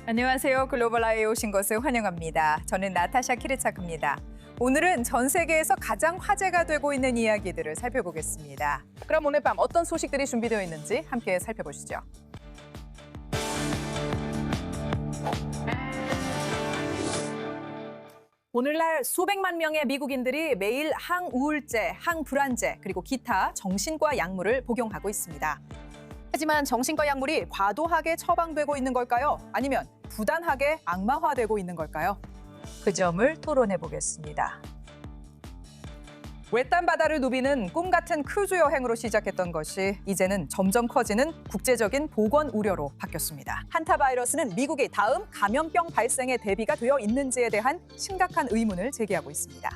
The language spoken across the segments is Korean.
안녕하세요. 글로벌아이에 오신 것을 환영합니다. 저는 나타샤 키르차크입니다. 오늘은 전 세계에서 가장 화제가 되고 있는 이야기들을 살펴보겠습니다. 그럼 오늘 밤 어떤 소식들이 준비되어 있는지 함께 살펴보시죠. 오늘날 수백만 명의 미국인들이 매일 항우울제, 항불안제, 그리고 기타 정신과 약물을 복용하고 있습니다. 하지만 정신과 약물이 과도하게 처방되고 있는 걸까요? 아니면 부단하게 악마화되고 있는 걸까요? 그 점을 토론해 보겠습니다. 외딴 바다를 누비는 꿈 같은 크루즈 여행으로 시작했던 것이 이제는 점점 커지는 국제적인 보건 우려로 바뀌었습니다. 한타바이러스는 미국이 다음 감염병 발생에 대비가 되어 있는지에 대한 심각한 의문을 제기하고 있습니다.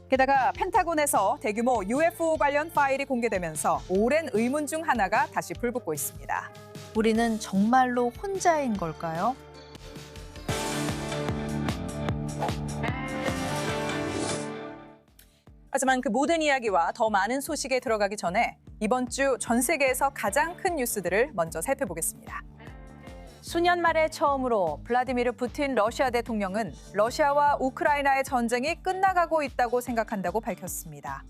게다가 펜타곤에서 대규모 UFO 관련 파일이 공개되면서 오랜 의문 중 하나가 다시 불붙고 있습니다. 우리는 정말로 혼자인 걸까요? 하지만 그 모든 이야기와 더 많은 소식에 들어가기 전에 이번 주 전 세계에서 가장 큰 뉴스들을 먼저 살펴보겠습니다. 수년 만에 처음으로 블라디미르 푸틴 러시아 대통령은 러시아와 우크라이나의 전쟁이 끝나가고 있다고 생각한다고 밝혔습니다.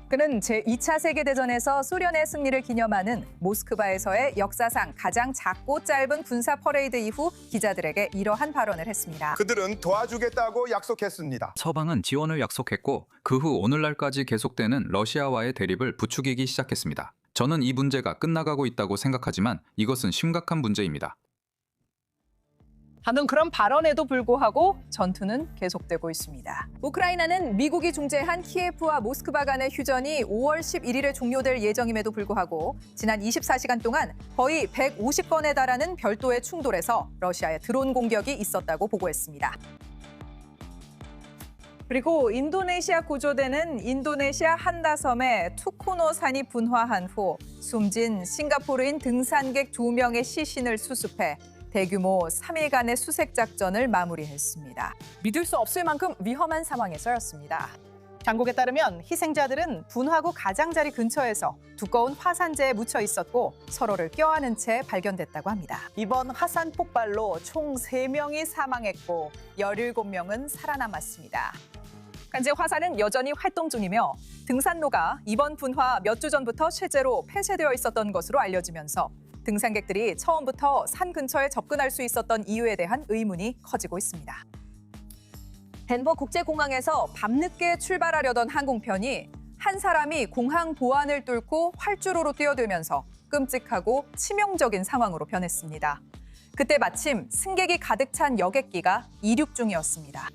그는 제2차 세계대전에서 소련의 승리를 기념하는 모스크바에서의 역사상 가장 작고 짧은 군사 퍼레이드 이후 기자들에게 이러한 발언을 했습니다. 그들은 도와주겠다고 약속했습니다. 서방은 지원을 약속했고 그 후 오늘날까지 계속되는 러시아와의 대립을 부추기기 시작했습니다. 저는 이 문제가 끝나가고 있다고 생각하지만 이것은 심각한 문제입니다. 하는 그런 발언에도 불구하고 전투는 계속되고 있습니다. 우크라이나는 미국이 중재한 키예프와 모스크바 간의 휴전이 5월 11일에 종료될 예정임에도 불구하고 지난 24시간 동안 거의 150건에 달하는 별도의 충돌에서 러시아의 드론 공격이 있었다고 보고했습니다. 그리고 인도네시아 구조대는 인도네시아 한다섬의 투코노 산이 분화한 후 숨진 싱가포르인 등산객 2명의 시신을 수습해 대규모 3일간의 수색 작전을 마무리했습니다. 믿을 수 없을 만큼 위험한 상황에서였습니다. 당국에 따르면 희생자들은 분화구 가장자리 근처에서 두꺼운 화산재에 묻혀 있었고 서로를 껴안은 채 발견됐다고 합니다. 이번 화산 폭발로 총 3명이 사망했고 17명은 살아남았습니다. 현재 화산은 여전히 활동 중이며 등산로가 이번 분화 몇 주 전부터 실제로 폐쇄되어 있었던 것으로 알려지면서 등산객들이 처음부터 산 근처에 접근할 수 있었던 이유에 대한 의문이 커지고 있습니다. 덴버 국제공항에서 밤늦게 출발하려던 항공편이 한 사람이 공항 보안을 뚫고 활주로로 뛰어들면서 끔찍하고 치명적인 상황으로 변했습니다. 그때 마침 승객이 가득 찬 여객기가 이륙 중이었습니다.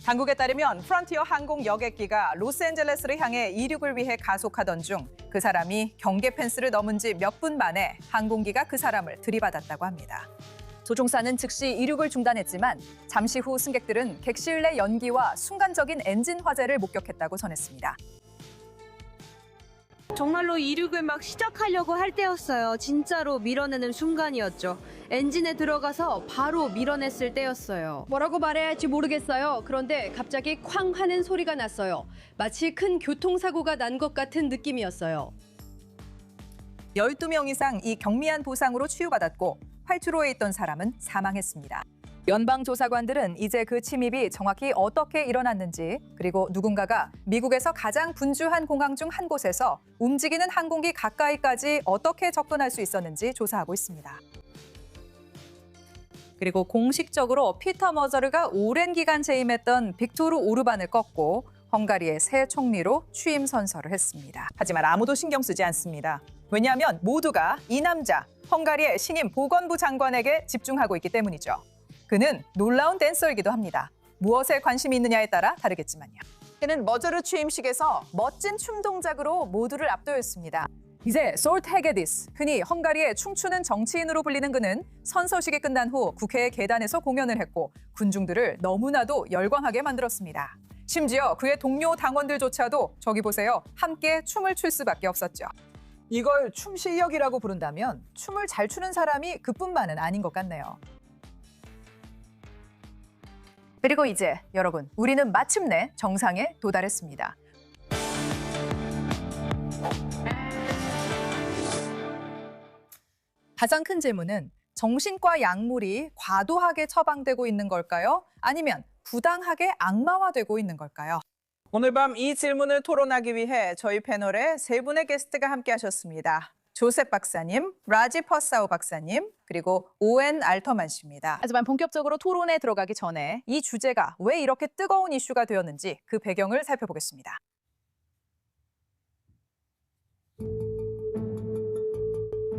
당국에 따르면 프론티어 항공 여객기가 로스앤젤레스를 향해 이륙을 위해 가속하던 중 그 사람이 경계 펜스를 넘은 지 몇 분 만에 항공기가 그 사람을 들이받았다고 합니다. 조종사는 즉시 이륙을 중단했지만 잠시 후 승객들은 객실 내 연기와 순간적인 엔진 화재를 목격했다고 전했습니다. 정말로 이륙을 막 시작하려고 할 때였어요. 진짜로 밀어내는 순간이었죠. 엔진에 들어가서 바로 밀어냈을 때였어요. 뭐라고 말해야 할지 모르겠어요. 그런데 갑자기 쾅 하는 소리가 났어요. 마치 큰 교통사고가 난 것 같은 느낌이었어요. 12명 이상 이 경미한 부상으로 치유받았고 활주로에 있던 사람은 사망했습니다. 연방조사관들은 이제 그 침입이 정확히 어떻게 일어났는지 그리고 누군가가 미국에서 가장 분주한 공항 중 한 곳에서 움직이는 항공기 가까이까지 어떻게 접근할 수 있었는지 조사하고 있습니다. 그리고 공식적으로 피터 머저르가 오랜 기간 재임했던 빅토르 오르반을 꺾고 헝가리의 새 총리로 취임 선서를 했습니다. 하지만 아무도 신경 쓰지 않습니다. 왜냐하면 모두가 이 남자, 헝가리의 신임 보건부 장관에게 집중하고 있기 때문이죠. 그는 놀라운 댄서이기도 합니다. 무엇에 관심이 있느냐에 따라 다르겠지만요. 그는 머저르 취임식에서 멋진 춤 동작으로 모두를 압도했습니다. 이제 솔트 헤게디스, 흔히 헝가리의 춤추는 정치인으로 불리는 그는 선서식이 끝난 후 국회의 계단에서 공연을 했고 군중들을 너무나도 열광하게 만들었습니다. 심지어 그의 동료 당원들조차도 저기 보세요, 함께 춤을 출 수밖에 없었죠. 이걸 춤 실력이라고 부른다면 춤을 잘 추는 사람이 그뿐만은 아닌 것 같네요. 그리고 이제 여러분, 우리는 마침내 정상에 도달했습니다. 가장 큰 질문은 정신과 약물이 과도하게 처방되고 있는 걸까요? 아니면 부당하게 악마화되고 있는 걸까요? 오늘 밤 이 질문을 토론하기 위해 저희 패널에 세 분의 게스트가 함께 하셨습니다. 조셉 박사님, 라지 퍼사우 박사님, 그리고 오웬 알터만 씨입니다. 하지만 본격적으로 토론에 들어가기 전에 이 주제가 왜 이렇게 뜨거운 이슈가 되었는지 그 배경을 살펴보겠습니다.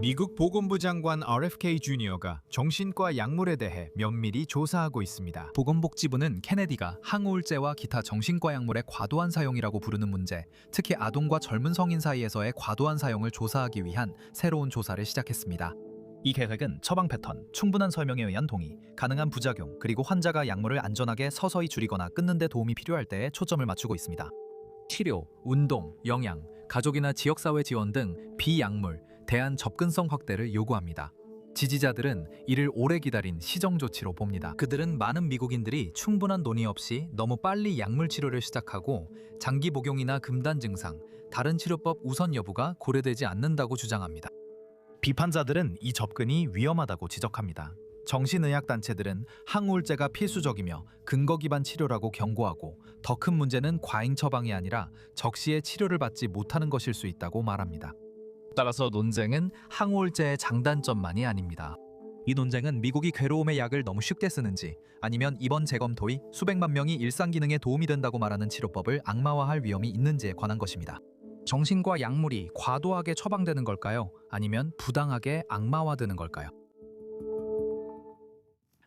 미국 보건부 장관 RFK 주니어가 정신과 약물에 대해 면밀히 조사하고 있습니다. 보건복지부는 케네디가 항우울제와 기타 정신과 약물의 과도한 사용이라고 부르는 문제, 특히 아동과 젊은 성인 사이에서의 과도한 사용을 조사하기 위한 새로운 조사를 시작했습니다. 이 계획은 처방 패턴, 충분한 설명에 의한 동의, 가능한 부작용, 그리고 환자가 약물을 안전하게 서서히 줄이거나 끊는 데 도움이 필요할 때에 초점을 맞추고 있습니다. 치료, 운동, 영양, 가족이나 지역사회 지원 등 비약물, 대안 접근성 확대를 요구합니다. 지지자들은 이를 오래 기다린 시정 조치로 봅니다. 그들은 많은 미국인들이 충분한 논의 없이 너무 빨리 약물 치료를 시작하고 장기 복용이나 금단 증상, 다른 치료법 우선 여부가 고려되지 않는다고 주장합니다. 비판자들은 이 접근이 위험하다고 지적합니다. 정신의학 단체들은 항우울제가 필수적이며 근거 기반 치료라고 경고하고 더 큰 문제는 과잉 처방이 아니라 적시에 치료를 받지 못하는 것일 수 있다고 말합니다. 따라서 논쟁은 항우울제의 장단점만이 아닙니다. 이 논쟁은 미국이 괴로움의 약을 너무 쉽게 쓰는지 아니면 이번 재검토의 수백만 명이 일상 기능에 도움이 된다고 말하는 치료법을 악마화할 위험이 있는지에 관한 것입니다. 정신과 약물이 과도하게 처방되는 걸까요? 아니면 부당하게 악마화되는 걸까요?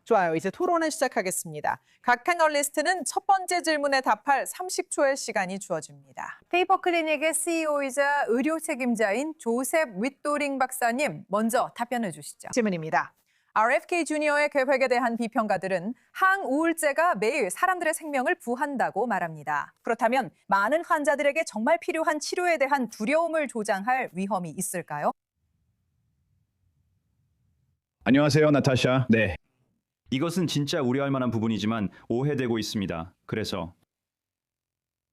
좋아요. 이제 토론을 시작하겠습니다. 각 패널리스트는 첫 번째 질문에 답할 30초의 시간이 주어집니다. 페이퍼 클리닉의 CEO이자 의료 책임자인 조셉 윗도링 박사님, 먼저 답변해 주시죠. 질문입니다. RFK 주니어의 계획에 대한 비평가들은 항우울제가 매일 사람들의 생명을 구한다고 말합니다. 그렇다면 많은 환자들에게 정말 필요한 치료에 대한 두려움을 조장할 위험이 있을까요? 안녕하세요, 나타샤. 네. 이것은 진짜 우려할 만한 부분이지만 오해되고 있습니다. 그래서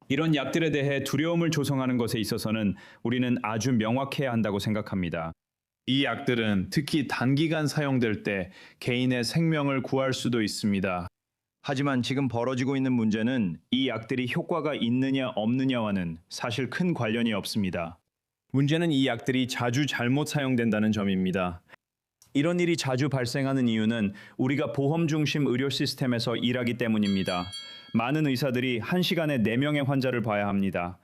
이런 약들에 대해 두려움을 조성하는 것에 있어서는 우리는 아주 명확해야 한다고 생각합니다. 이 약들은 특히 단기간 사용될 때 개인의 생명을 구할 수도 있습니다. 하지만 지금 벌어지고 있는 문제는 이 약들이 효과가 있느냐 없느냐와는 사실 큰 관련이 없습니다. 문제는 이 약들이 자주 잘못 사용된다는 점입니다. 이런 일이 자주 발생하는 이유는 우리가 보험 중심 의료 시스템에서 일하기 때문입니다. 많은 의사들이 한 시간에 4명의 환자를 봐야 합니다.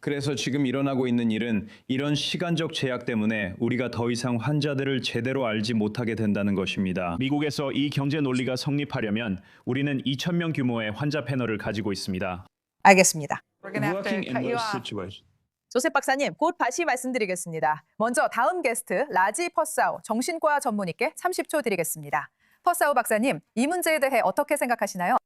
그래서 지금 일어나고 있는 일은 이런 시간적 제약 때문에 우리가 더 이상 환자들을 제대로 알지 못하게 된다는 것입니다. 미국에서 이 경제 논리가 성립하려면 우리는 2,000명 규모의 환자 패널을 가지고 있습니다. 알겠습니다. 조셉 박사님, 곧 다시 말씀드리겠습니다. 먼저 다음 게스트 라지 퍼사우 정신과 전문의께 30초 드리겠습니다. 퍼사우 박사님, 이 문제에 대해 어떻게 생각하시나요?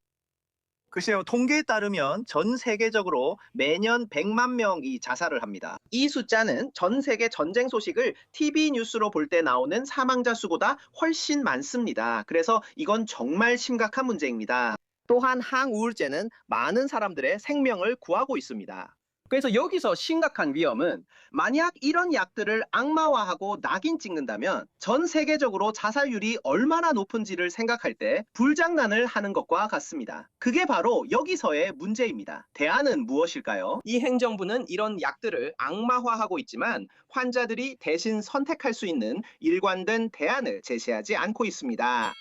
글쎄요, 통계에 따르면 전 세계적으로 매년 100만 명이 자살을 합니다. 이 숫자는 전 세계 전쟁 소식을 TV 뉴스로 볼 때 나오는 사망자 수보다 훨씬 많습니다. 그래서 이건 정말 심각한 문제입니다. 또한 항우울제는 많은 사람들의 생명을 구하고 있습니다. 그래서 여기서 심각한 위험은 만약 이런 약들을 악마화하고 낙인 찍는다면 전 세계적으로 자살률이 얼마나 높은지를 생각할 때 불장난을 하는 것과 같습니다. 그게 바로 여기서의 문제입니다. 대안은 무엇일까요? 이 행정부는 이런 약들을 악마화하고 있지만 환자들이 대신 선택할 수 있는 일관된 대안을 제시하지 않고 있습니다.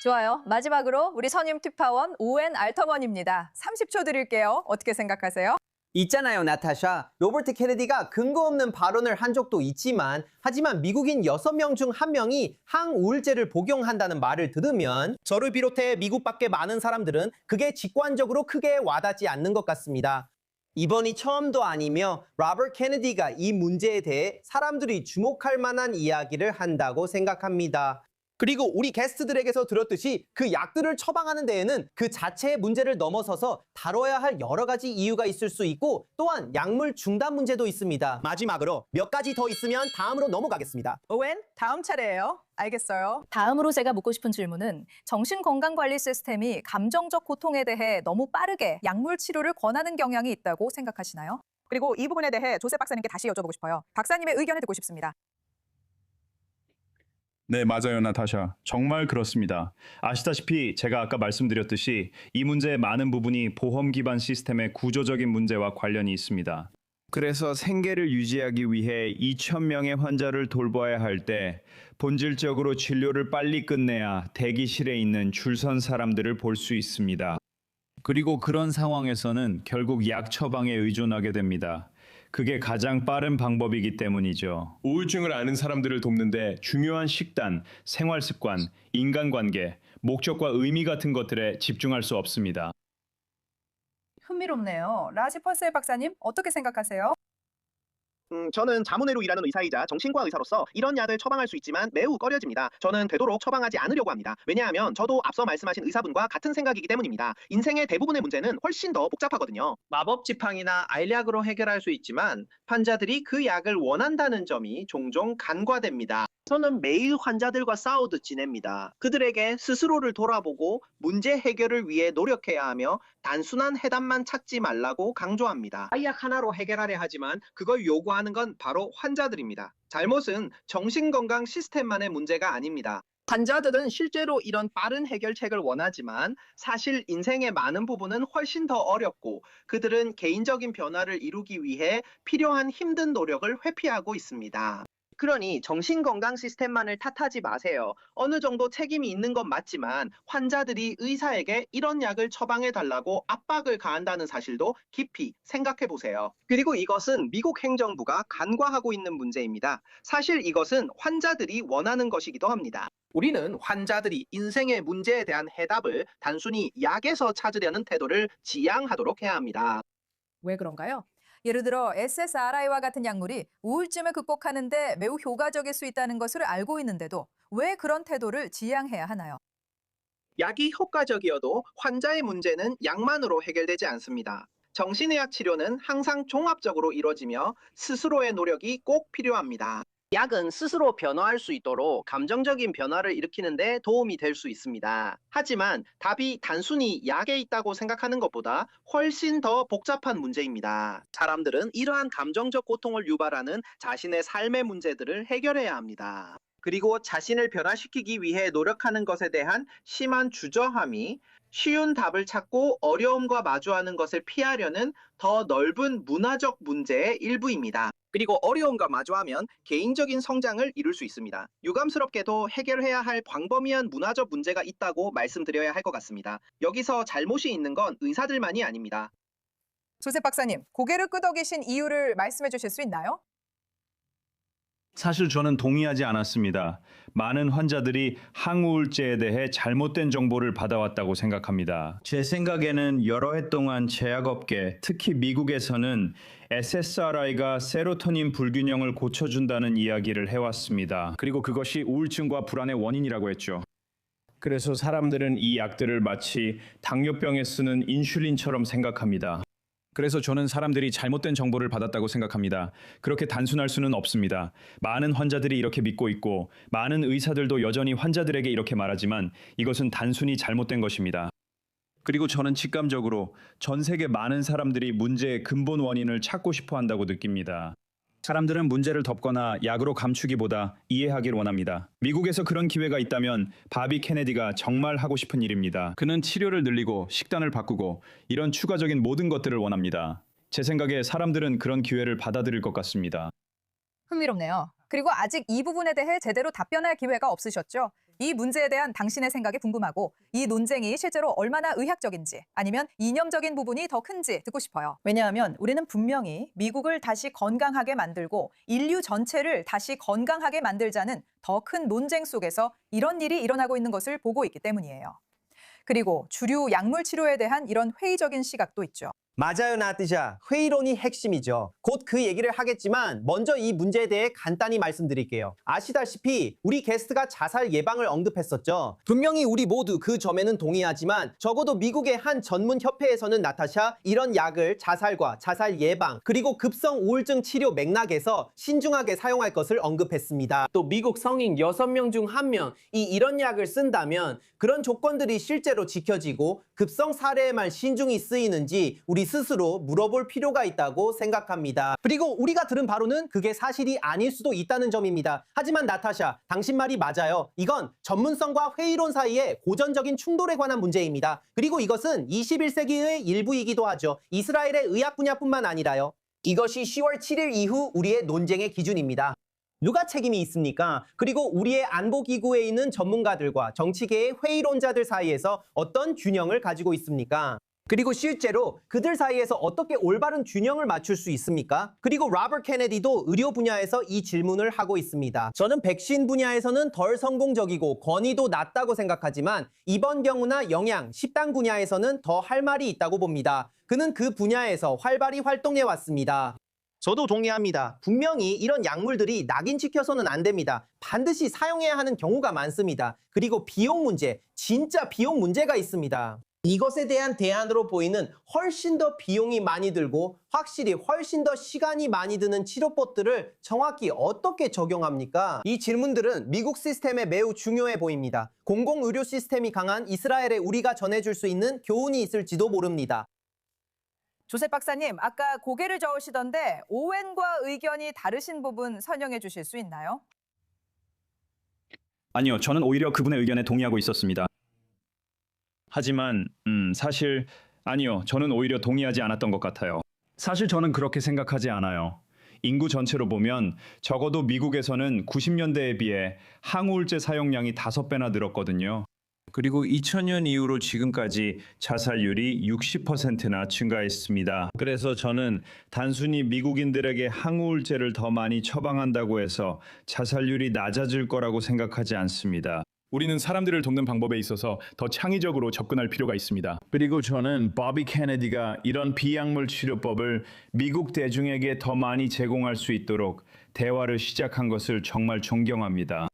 좋아요. 마지막으로 우리 선임 특파원 오웬 알터먼입니다. 30초 드릴게요. 어떻게 생각하세요? 있잖아요, 나타샤. 로버트 케네디가 근거 없는 발언을 한 적도 있지만 하지만 미국인 6명 중 1명이 항우울제를 복용한다는 말을 들으면 저를 비롯해 미국 밖의 많은 사람들은 그게 직관적으로 크게 와닿지 않는 것 같습니다. 이번이 처음도 아니며 로버트 케네디가 이 문제에 대해 사람들이 주목할 만한 이야기를 한다고 생각합니다. 그리고 우리 게스트들에게서 들었듯이 그 약들을 처방하는 데에는 그 자체의 문제를 넘어서서 다뤄야 할 여러 가지 이유가 있을 수 있고 또한 약물 중단 문제도 있습니다. 마지막으로 몇 가지 더 있으면 다음으로 넘어가겠습니다. 오웬, 다음 차례예요. 알겠어요. 다음으로 제가 묻고 싶은 질문은 정신건강관리 시스템이 감정적 고통에 대해 너무 빠르게 약물 치료를 권하는 경향이 있다고 생각하시나요? 그리고 이 부분에 대해 조셉 박사님께 다시 여쭤보고 싶어요. 박사님의 의견을 듣고 싶습니다. 네, 맞아요, 나타샤. 정말 그렇습니다. 아시다시피 제가 아까 말씀드렸듯이 이 문제의 많은 부분이 보험 기반 시스템의 구조적인 문제와 관련이 있습니다. 그래서 생계를 유지하기 위해 2,000명의 환자를 돌봐야 할 때 본질적으로 진료를 빨리 끝내야 대기실에 있는 줄선 사람들을 볼 수 있습니다. 그리고 그런 상황에서는 결국 약 처방에 의존하게 됩니다. 그게 가장 빠른 방법이기 때문이죠. 우울증을 앓는 사람들을 돕는데 중요한 식단, 생활 습관, 인간관계, 목적과 의미 같은 것들에 집중할 수 없습니다. 흥미롭네요. 라지 퍼셀 박사님, 어떻게 생각하세요? 저는 자문회로 일하는 의사이자 정신과 의사로서 이런 약을 처방할 수 있지만 매우 꺼려집니다. 저는 되도록 처방하지 않으려고 합니다. 왜냐하면 저도 앞서 말씀하신 의사분과 같은 생각이기 때문입니다. 인생의 대부분의 문제는 훨씬 더 복잡하거든요. 마법 지팡이나 알약으로 해결할 수 있지만 환자들이 그 약을 원한다는 점이 종종 간과됩니다. 저는 매일 환자들과 싸우듯 지냅니다. 그들에게 스스로를 돌아보고 문제 해결을 위해 노력해야 하며 단순한 해답만 찾지 말라고 강조합니다. 약 하나로 해결하려 하지만 그걸 요구하는 건 바로 환자들입니다. 잘못은 정신건강 시스템만의 문제가 아닙니다. 환자들은 실제로 이런 빠른 해결책을 원하지만 사실 인생의 많은 부분은 훨씬 더 어렵고 그들은 개인적인 변화를 이루기 위해 필요한 힘든 노력을 회피하고 있습니다. 그러니 정신건강 시스템만을 탓하지 마세요. 어느 정도 책임이 있는 건 맞지만 환자들이 의사에게 이런 약을 처방해달라고 압박을 가한다는 사실도 깊이 생각해 보세요. 그리고 이것은 미국 행정부가 간과하고 있는 문제입니다. 사실 이것은 환자들이 원하는 것이기도 합니다. 우리는 환자들이 인생의 문제에 대한 해답을 단순히 약에서 찾으려는 태도를 지양하도록 해야 합니다. 왜 그런가요? 예를 들어 SSRI와 같은 약물이 우울증을 극복하는 데 매우 효과적일 수 있다는 것을 알고 있는데도 왜 그런 태도를 지양해야 하나요? 약이 효과적이어도 환자의 문제는 약만으로 해결되지 않습니다. 정신의학 치료는 항상 종합적으로 이루어지며 스스로의 노력이 꼭 필요합니다. 약은 스스로 변화할 수 있도록 감정적인 변화를 일으키는 데 도움이 될 수 있습니다. 하지만 답이 단순히 약에 있다고 생각하는 것보다 훨씬 더 복잡한 문제입니다. 사람들은 이러한 감정적 고통을 유발하는 자신의 삶의 문제들을 해결해야 합니다. 그리고 자신을 변화시키기 위해 노력하는 것에 대한 심한 주저함이 쉬운 답을 찾고 어려움과 마주하는 것을 피하려는 더 넓은 문화적 문제의 일부입니다. 그리고 어려움과 마주하면 개인적인 성장을 이룰 수 있습니다. 유감스럽게도 해결해야 할 광범위한 문화적 문제가 있다고 말씀드려야 할 것 같습니다. 여기서 잘못이 있는 건 의사들만이 아닙니다. 조셉 박사님, 고개를 끄덕이신 이유를 말씀해 주실 수 있나요? 사실 저는 동의하지 않았습니다. 많은 환자들이 항우울제에 대해 잘못된 정보를 받아왔다고 생각합니다. 제 생각에는 여러 해 동안 제약업계, 특히 미국에서는 SSRI가 세로토닌 불균형을 고쳐준다는 이야기를 해왔습니다. 그리고 그것이 우울증과 불안의 원인이라고 했죠. 그래서 사람들은 이 약들을 마치 당뇨병에 쓰는 인슐린처럼 생각합니다. 그래서 저는 사람들이 잘못된 정보를 받았다고 생각합니다. 그렇게 단순할 수는 없습니다. 많은 환자들이 이렇게 믿고 있고 많은 의사들도 여전히 환자들에게 이렇게 말하지만 이것은 단순히 잘못된 것입니다. 그리고 저는 직감적으로 전 세계 많은 사람들이 문제의 근본 원인을 찾고 싶어 한다고 느낍니다. 사람들은 문제를 덮거나 약으로 감추기보다 이해하길 원합니다. 미국에서 그런 기회가 있다면 바비 케네디가 정말 하고 싶은 일입니다. 그는 치료를 늘리고 식단을 바꾸고 이런 추가적인 모든 것들을 원합니다. 제 생각에 사람들은 그런 기회를 받아들일 것 같습니다. 흥미롭네요. 그리고 아직 이 부분에 대해 제대로 답변할 기회가 없으셨죠? 이 문제에 대한 당신의 생각이 궁금하고 이 논쟁이 실제로 얼마나 의학적인지 아니면 이념적인 부분이 더 큰지 듣고 싶어요. 왜냐하면 우리는 분명히 미국을 다시 건강하게 만들고 인류 전체를 다시 건강하게 만들자는 더 큰 논쟁 속에서 이런 일이 일어나고 있는 것을 보고 있기 때문이에요. 그리고 주류 약물 치료에 대한 이런 회의적인 시각도 있죠. 맞아요, 나티샤. 회의론이 핵심이죠. 곧 그 얘기를 하겠지만 먼저 이 문제에 대해 간단히 말씀드릴게요. 아시다시피 우리 게스트가 자살 예방을 언급했었죠. 분명히 우리 모두 그 점에는 동의하지만 적어도 미국의 한 전문 협회에서는 나타샤 이런 약을 자살과 자살 예방 그리고 급성 우울증 치료 맥락에서 신중하게 사용할 것을 언급했습니다. 또 미국 성인 6명 중 1명이 이런 약을 쓴다면 그런 조건들이 실제로 지켜지고 급성 사례에만 신중히 쓰이는지 우리 스스로 물어볼 필요가 있다고 생각합니다. 그리고 우리가 들은 바로는 그게 사실이 아닐 수도 있다는 점입니다. 하지만 나타샤, 당신 말이 맞아요. 이건 전문성과 회의론 사이의 고전적인 충돌에 관한 문제입니다. 그리고 이것은 21세기의 일부이기도 하죠. 이스라엘의 의학 분야뿐만 아니라요. 이것이 10월 7일 이후 우리의 논쟁의 기준입니다. 누가 책임이 있습니까? 그리고 우리의 안보기구에 있는 전문가들과 정치계의 회의론자들 사이에서 어떤 균형을 가지고 있습니까? 그리고 실제로 그들 사이에서 어떻게 올바른 균형을 맞출 수 있습니까? 그리고 로버트 케네디도 의료 분야에서 이 질문을 하고 있습니다. 저는 백신 분야에서는 덜 성공적이고 권위도 낮다고 생각하지만 이번 경우나 영양, 식단 분야에서는 더 할 말이 있다고 봅니다. 그는 그 분야에서 활발히 활동해 왔습니다. 저도 동의합니다. 분명히 이런 약물들이 낙인찍혀서는 안 됩니다. 반드시 사용해야 하는 경우가 많습니다. 그리고 비용 문제, 진짜 비용 문제가 있습니다. 이것에 대한 대안으로 보이는 훨씬 더 비용이 많이 들고 확실히 훨씬 더 시간이 많이 드는 치료법들을 정확히 어떻게 적용합니까? 이 질문들은 미국 시스템에 매우 중요해 보입니다. 공공의료 시스템이 강한 이스라엘에 우리가 전해줄 수 있는 교훈이 있을지도 모릅니다. 조셉 박사님, 아까 고개를 저으시던데 오웬과 의견이 다르신 부분 설명해 주실 수 있나요? 아니요, 저는 오히려 그분의 의견에 동의하고 있었습니다. 하지만 사실 아니요, 저는 오히려 동의하지 않았던 것 같아요. 사실 저는 그렇게 생각하지 않아요. 인구 전체로 보면 적어도 미국에서는 90년대에 비해 항우울제 사용량이 5배나 늘었거든요. 그리고 2000년 이후로 지금까지 자살률이 60%나 증가했습니다. 그래서 저는 단순히 미국인들에게 항우울제를 더 많이 처방한다고 해서 자살률이 낮아질 거라고 생각하지 않습니다. 우리는 사람들을 돕는 방법에 있어서 더 창의적으로 접근할 필요가 있습니다. 그리고 저는 버비 케네디가 이런 비약물 치료법을 미국 대중에게 더 많이 제공할 수 있도록 대화를 시작한 것을 정말 존경합니다.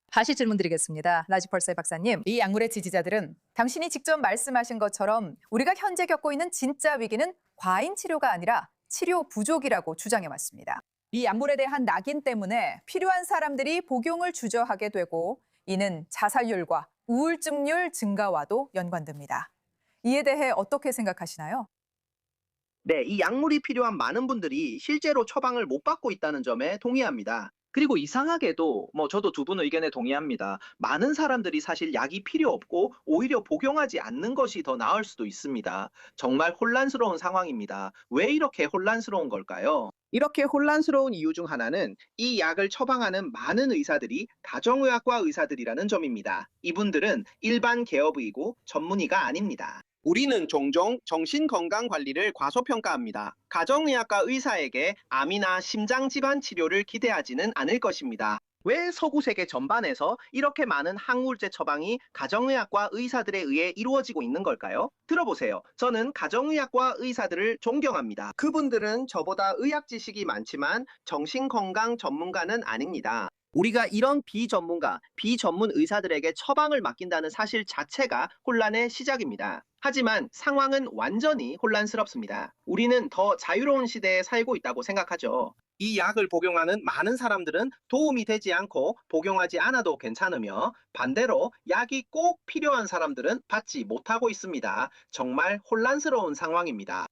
다시 질문 드리겠습니다. 라지펄세 박사님, 이 약물의 지지자들은 당신이 직접 말씀하신 것처럼 우리가 현재 겪고 있는 진짜 위기는 과잉 치료가 아니라 치료 부족이라고 주장해 왔습니다. 이 약물에 대한 낙인 때문에 필요한 사람들이 복용을 주저하게 되고 이는 자살률과 우울증률 증가와도 연관됩니다. 이에 대해 어떻게 생각하시나요? 네, 이 약물이 필요한 많은 분들이 실제로 처방을 못 받고 있다는 점에 동의합니다. 그리고 이상하게도 저도 두 분 의견에 동의합니다. 많은 사람들이 사실 약이 필요 없고 오히려 복용하지 않는 것이 더 나을 수도 있습니다. 정말 혼란스러운 상황입니다. 왜 이렇게 혼란스러운 걸까요? 이렇게 혼란스러운 이유 중 하나는 이 약을 처방하는 많은 의사들이 가정의학과 의사들이라는 점입니다. 이분들은 일반 개업의이고 전문의가 아닙니다. 우리는 종종 정신건강관리를 과소평가합니다. 가정의학과 의사에게 암이나 심장질환 치료를 기대하지는 않을 것입니다. 왜 서구 세계 전반에서 이렇게 많은 항우울제 처방이 가정의학과 의사들에 의해 이루어지고 있는 걸까요? 들어보세요. 저는 가정의학과 의사들을 존경합니다. 그분들은 저보다 의학 지식이 많지만 정신건강 전문가는 아닙니다. 우리가 이런 비전문가, 비전문 의사들에게 처방을 맡긴다는 사실 자체가 혼란의 시작입니다. 하지만 상황은 완전히 혼란스럽습니다. 우리는 더 자유로운 시대에 살고 있다고 생각하죠. 이 약을 복용하는 많은 사람들은 도움이 되지 않고 복용하지 않아도 괜찮으며 반대로 약이 꼭 필요한 사람들은 받지 못하고 있습니다. 정말 혼란스러운 상황입니다.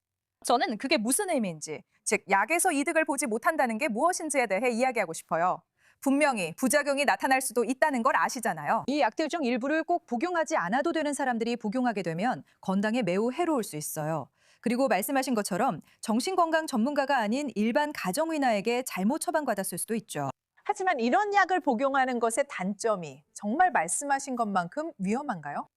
저는 그게 무슨 의미인지, 즉 약에서 이득을 보지 못한다는 게 무엇인지에 대해 이야기하고 싶어요. 분명히 부작용이 나타날 수도 있다는 걸 아시잖아요. 이 약들 중 일부를 꼭 복용하지 않아도 되는 사람들이 복용하게 되면 건강에 매우 해로울 수 있어요. 그리고 말씀하신 것처럼 정신건강 전문가가 아닌 일반 가정의나에게 잘못 처방받았을 수도 있죠. 하지만 이런 약을 복용하는 것의 단점이 정말 말씀하신 것만큼 위험한가요?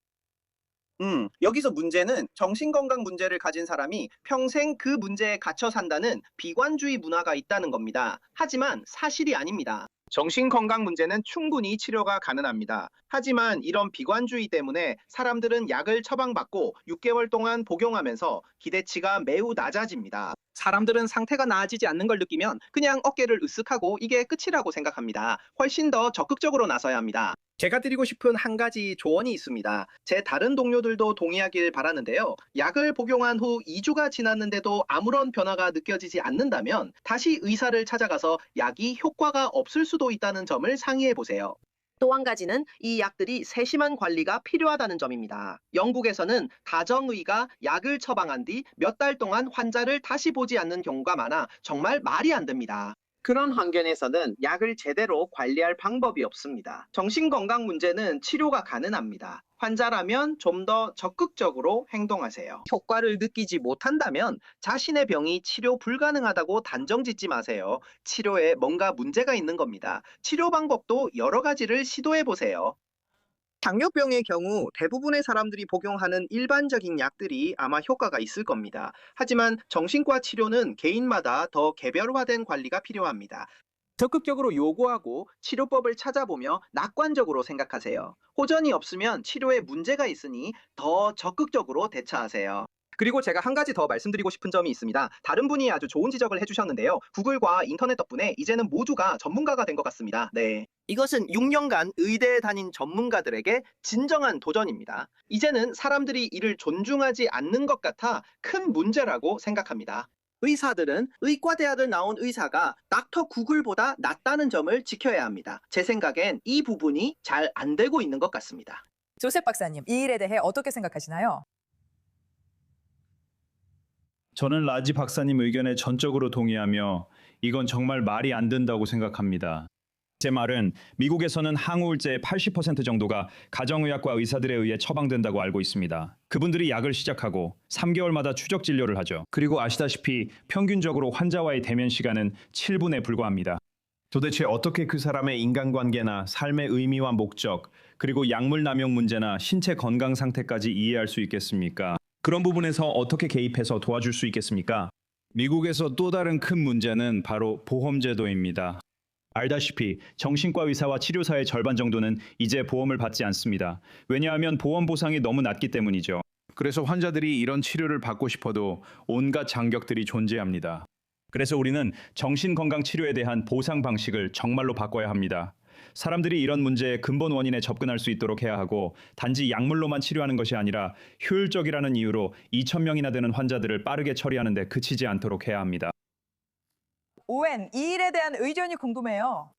여기서 문제는 정신건강 문제를 가진 사람이 평생 그 문제에 갇혀 산다는 비관주의 문화가 있다는 겁니다. 하지만 사실이 아닙니다. 정신건강 문제는 충분히 치료가 가능합니다. 하지만 이런 비관주의 때문에 사람들은 약을 처방받고 6개월 동안 복용하면서 기대치가 매우 낮아집니다. 사람들은 상태가 나아지지 않는 걸 느끼면 그냥 어깨를 으쓱하고 이게 끝이라고 생각합니다. 훨씬 더 적극적으로 나서야 합니다. 제가 드리고 싶은 한 가지 조언이 있습니다. 제 다른 동료들도 동의하길 바라는데요. 약을 복용한 후 2주가 지났는데도 아무런 변화가 느껴지지 않는다면 다시 의사를 찾아가서 약이 효과가 없을 수도 있다는 점을 상의해 보세요. 또 한 가지는 이 약들이 세심한 관리가 필요하다는 점입니다. 영국에서는 가정의가 약을 처방한 뒤 몇 달 동안 환자를 다시 보지 않는 경우가 많아 정말 말이 안 됩니다. 그런 환경에서는 약을 제대로 관리할 방법이 없습니다. 정신건강 문제는 치료가 가능합니다. 환자라면 좀 더 적극적으로 행동하세요. 효과를 느끼지 못한다면 자신의 병이 치료 불가능하다고 단정 짓지 마세요. 치료에 뭔가 문제가 있는 겁니다. 치료 방법도 여러 가지를 시도해 보세요. 당뇨병의 경우 대부분의 사람들이 복용하는 일반적인 약들이 아마 효과가 있을 겁니다. 하지만 정신과 치료는 개인마다 더 개별화된 관리가 필요합니다. 적극적으로 요구하고 치료법을 찾아보며 낙관적으로 생각하세요. 호전이 없으면 치료에 문제가 있으니 더 적극적으로 대처하세요. 그리고 제가 한 가지 더 말씀드리고 싶은 점이 있습니다. 다른 분이 아주 좋은 지적을 해주셨는데요. 구글과 인터넷 덕분에 이제는 모두가 전문가가 된 것 같습니다. 네. 이것은 6년간 의대에 다닌 전문가들에게 진정한 도전입니다. 이제는 사람들이 이를 존중하지 않는 것 같아 큰 문제라고 생각합니다. 의사들은 의과대학을 나온 의사가 닥터 구글보다 낫다는 점을 지켜야 합니다. 제 생각엔 이 부분이 잘 안 되고 있는 것 같습니다. 조셉 박사님, 이 일에 대해 어떻게 생각하시나요? 저는 라지 박사님 의견에 전적으로 동의하며 이건 정말 말이 안 된다고 생각합니다. 제 말은 미국에서는 항우울제의 80% 정도가 가정의학과 의사들에 의해 처방된다고 알고 있습니다. 그분들이 약을 시작하고 3개월마다 추적 진료를 하죠. 그리고 아시다시피 평균적으로 환자와의 대면 시간은 7분에 불과합니다. 도대체 어떻게 그 사람의 인간관계나 삶의 의미와 목적, 그리고 약물 남용 문제나 신체 건강 상태까지 이해할 수 있겠습니까? 그런 부분에서 어떻게 개입해서 도와줄 수 있겠습니까? 미국에서 또 다른 큰 문제는 바로 보험제도입니다. 알다시피 정신과 의사와 치료사의 절반 정도는 이제 보험을 받지 않습니다. 왜냐하면 보험 보상이 너무 낮기 때문이죠. 그래서 환자들이 이런 치료를 받고 싶어도 온갖 장벽들이 존재합니다. 그래서 우리는 정신건강 치료에 대한 보상 방식을 정말로 바꿔야 합니다. 사람들이 이런 문제의 근본 원인에 접근할 수 있도록 해야 하고 단지 약물로만 치료하는 것이 아니라 효율적이라는 이유로 2,000명이나 되는 환자들을 빠르게 처리하는 데 그치지 않도록 해야 합니다. 오웬, 이 일에 대한 의견이 궁금해요.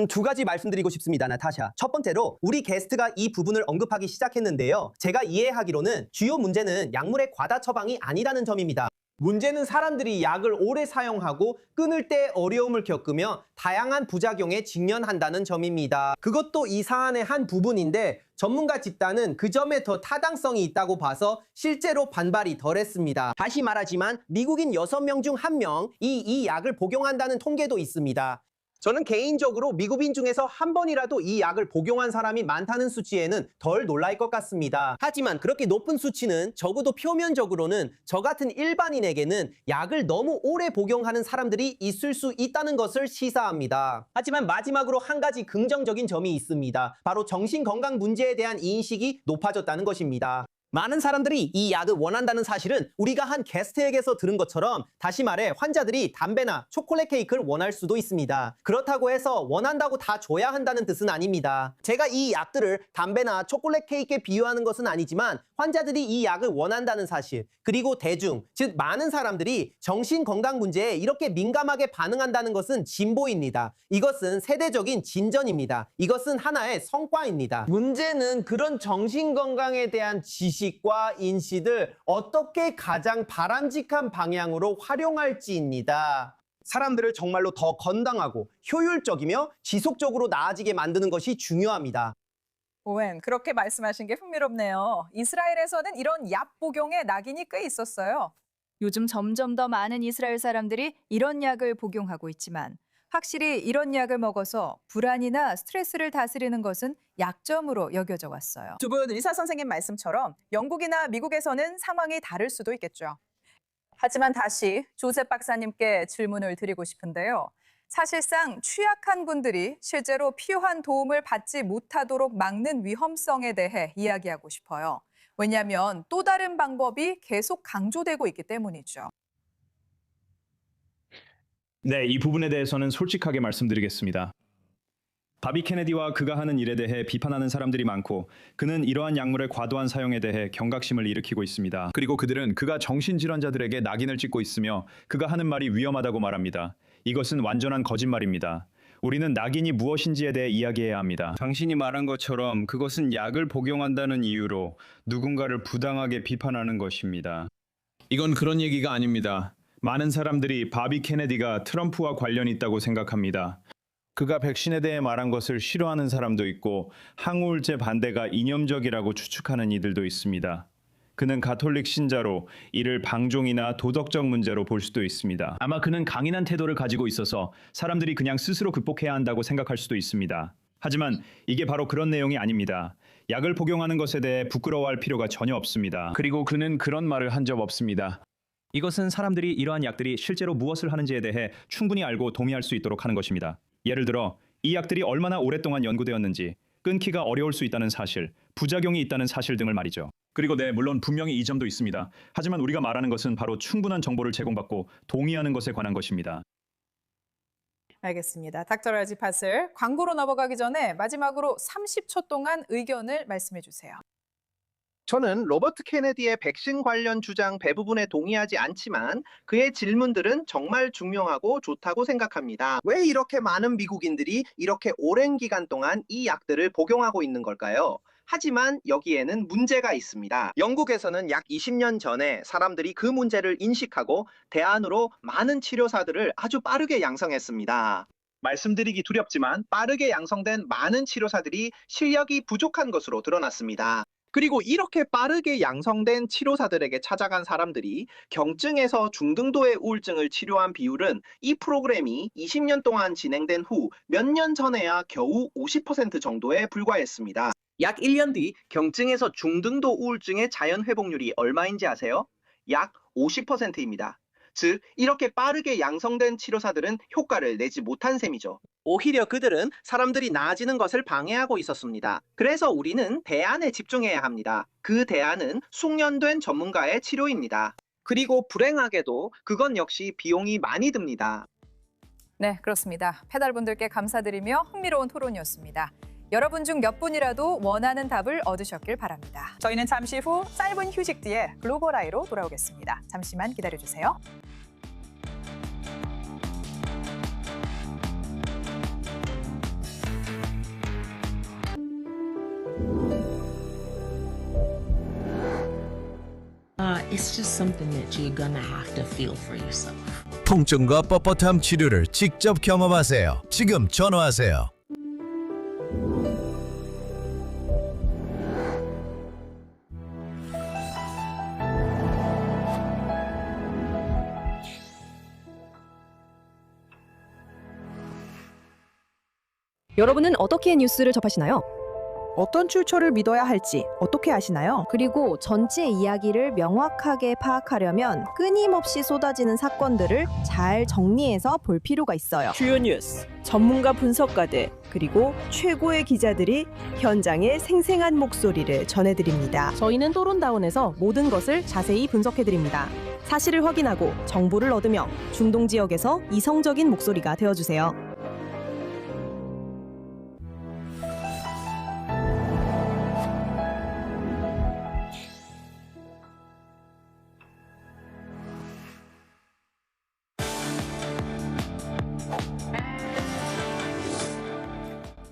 두 가지 말씀드리고 싶습니다, 나타샤. 첫 번째로 우리 게스트가 이 부분을 언급하기 시작했는데요. 제가 이해하기로는 주요 문제는 약물의 과다 처방이 아니라는 점입니다. 문제는 사람들이 약을 오래 사용하고 끊을 때 어려움을 겪으며 다양한 부작용에 직면한다는 점입니다. 그것도 이 사안의 한 부분인데 전문가 집단은 그 점에 더 타당성이 있다고 봐서 실제로 반발이 덜했습니다. 다시 말하지만 미국인 6명 중 1명이 이 약을 복용한다는 통계도 있습니다. 저는 개인적으로 미국인 중에서 한 번이라도 이 약을 복용한 사람이 많다는 수치에는 덜 놀랄 것 같습니다. 하지만 그렇게 높은 수치는 적어도 표면적으로는 저 같은 일반인에게는 약을 너무 오래 복용하는 사람들이 있을 수 있다는 것을 시사합니다. 하지만 마지막으로 한 가지 긍정적인 점이 있습니다. 바로 정신건강 문제에 대한 인식이 높아졌다는 것입니다. 많은 사람들이 이 약을 원한다는 사실은 우리가 한 게스트에게서 들은 것처럼 다시 말해 환자들이 담배나 초콜릿 케이크를 원할 수도 있습니다. 그렇다고 해서 원한다고 다 줘야 한다는 뜻은 아닙니다. 제가 이 약들을 담배나 초콜릿 케이크에 비유하는 것은 아니지만 환자들이 이 약을 원한다는 사실, 그리고 대중, 즉 많은 사람들이 정신건강 문제에 이렇게 민감하게 반응한다는 것은 진보입니다. 이것은 세대적인 진전입니다. 이것은 하나의 성과입니다. 문제는 그런 정신건강에 대한 지식과 인식을 어떻게 가장 바람직한 방향으로 활용할지입니다. 사람들을 정말로 더 건강하고 효율적이며 지속적으로 나아지게 만드는 것이 중요합니다. 오웬, 그렇게 말씀하신 게 흥미롭네요. 이스라엘에서는 이런 약 복용에 낙인이 꽤 있었어요. 요즘 점점 더 많은 이스라엘 사람들이 이런 약을 복용하고 있지만 확실히 이런 약을 먹어서 불안이나 스트레스를 다스리는 것은 약점으로 여겨져 왔어요. 두 분 의사 선생님 말씀처럼 영국이나 미국에서는 상황이 다를 수도 있겠죠. 하지만 다시 조셉 박사님께 질문을 드리고 싶은데요. 사실상 취약한 분들이 실제로 필요한 도움을 받지 못하도록 막는 위험성에 대해 이야기하고 싶어요. 왜냐하면 또 다른 방법이 계속 강조되고 있기 때문이죠. 네, 이 부분에 대해서는 솔직하게 말씀드리겠습니다. 바비 케네디와 그가 하는 일에 대해 비판하는 사람들이 많고 그는 이러한 약물의 과도한 사용에 대해 경각심을 일으키고 있습니다. 그리고 그들은 그가 정신질환자들에게 낙인을 찍고 있으며 그가 하는 말이 위험하다고 말합니다. 이것은 완전한 거짓말입니다. 우리는 낙인이 무엇인지에 대해 이야기해야 합니다. 당신이 말한 것처럼 그것은 약을 복용한다는 이유로 누군가를 부당하게 비판하는 것입니다. 이건 그런 얘기가 아닙니다. 많은 사람들이 바비 케네디가 트럼프와 관련이 있다고 생각합니다. 그가 백신에 대해 말한 것을 싫어하는 사람도 있고 항우울제 반대가 이념적이라고 추측하는 이들도 있습니다. 그는 가톨릭 신자로 이를 방종이나 도덕적 문제로 볼 수도 있습니다. 아마 그는 강인한 태도를 가지고 있어서 사람들이 그냥 스스로 극복해야 한다고 생각할 수도 있습니다. 하지만 이게 바로 그런 내용이 아닙니다. 약을 복용하는 것에 대해 부끄러워할 필요가 전혀 없습니다. 그리고 그는 그런 말을 한 적 없습니다. 이것은 사람들이 이러한 약들이 실제로 무엇을 하는지에 대해 충분히 알고 동의할 수 있도록 하는 것입니다. 예를 들어 이 약들이 얼마나 오랫동안 연구되었는지, 끊기가 어려울 수 있다는 사실, 부작용이 있다는 사실 등을 말이죠. 그리고 물론 분명히 이 점도 있습니다. 하지만 우리가 말하는 것은 바로 충분한 정보를 제공받고 동의하는 것에 관한 것입니다. 알겠습니다. 닥터 라지 파슬, 광고로 넘어가기 전에 마지막으로 30초 동안 의견을 말씀해 주세요. 저는 로버트 케네디의 백신 관련 주장 대부분에 동의하지 않지만 그의 질문들은 정말 중요하고 좋다고 생각합니다. 왜 이렇게 많은 미국인들이 이렇게 오랜 기간 동안 이 약들을 복용하고 있는 걸까요? 하지만 여기에는 문제가 있습니다. 영국에서는 약 20년 전에 사람들이 그 문제를 인식하고 대안으로 많은 치료사들을 아주 빠르게 양성했습니다. 말씀드리기 두렵지만 빠르게 양성된 많은 치료사들이 실력이 부족한 것으로 드러났습니다. 그리고 이렇게 빠르게 양성된 치료사들에게 찾아간 사람들이 경증에서 중등도의 우울증을 치료한 비율은 이 프로그램이 20년 동안 진행된 후 몇 년 전에야 겨우 50% 정도에 불과했습니다. 약 1년 뒤 경증에서 중등도 우울증의 자연 회복률이 얼마인지 아세요? 약 50%입니다. 즉, 이렇게 빠르게 양성된 치료사들은 효과를 내지 못한 셈이죠. 오히려 그들은 사람들이 나아지는 것을 방해하고 있었습니다. 그래서 우리는 대안에 집중해야 합니다. 그 대안은 숙련된 전문가의 치료입니다. 그리고 불행하게도 그건 역시 비용이 많이 듭니다. 네, 그렇습니다. 페달분들께 감사드리며 흥미로운 토론이었습니다. 여러분 중 몇 분이라도 원하는 답을 얻으셨길 바랍니다. 저희는 잠시 후 짧은 휴식 뒤에 글로벌 아이로 돌아오겠습니다. 잠시만 기다려주세요. It's just something that you're gonna have to feel for yourself. 통증과 뻣뻣함 치료를 직접 경험하세요. 지금 전화하세요. 여러분은 어떻게 뉴스를 접하시나요? 어떤 출처를 믿어야 할지 어떻게 아시나요? 그리고 전체 이야기를 명확하게 파악하려면 끊임없이 쏟아지는 사건들을 잘 정리해서 볼 필요가 있어요. 주요 뉴스, 전문가 분석가들, 그리고 최고의 기자들이 현장의 생생한 목소리를 전해드립니다. 저희는 토론다운에서 모든 것을 자세히 분석해드립니다. 사실을 확인하고 정보를 얻으며 중동 지역에서 이성적인 목소리가 되어주세요.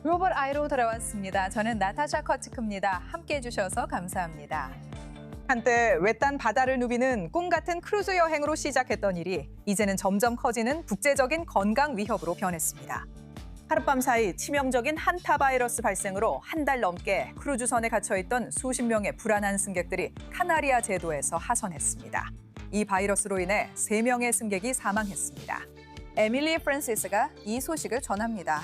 글로벌 아이로 돌아왔습니다. 저는 나타샤 커츠크입니다. 함께해 주셔서 감사합니다. 한때 외딴 바다를 누비는 꿈 같은 크루즈 여행으로 시작했던 일이 이제는 점점 커지는 국제적인 건강 위협으로 변했습니다. 하룻밤 사이 치명적인 한타 바이러스 발생으로 한 달 넘게 크루즈선에 갇혀있던 수십 명의 불안한 승객들이 카나리아 제도에서 하선했습니다. 이 바이러스로 인해 3명의 승객이 사망했습니다. 에밀리 프란시스가 이 소식을 전합니다.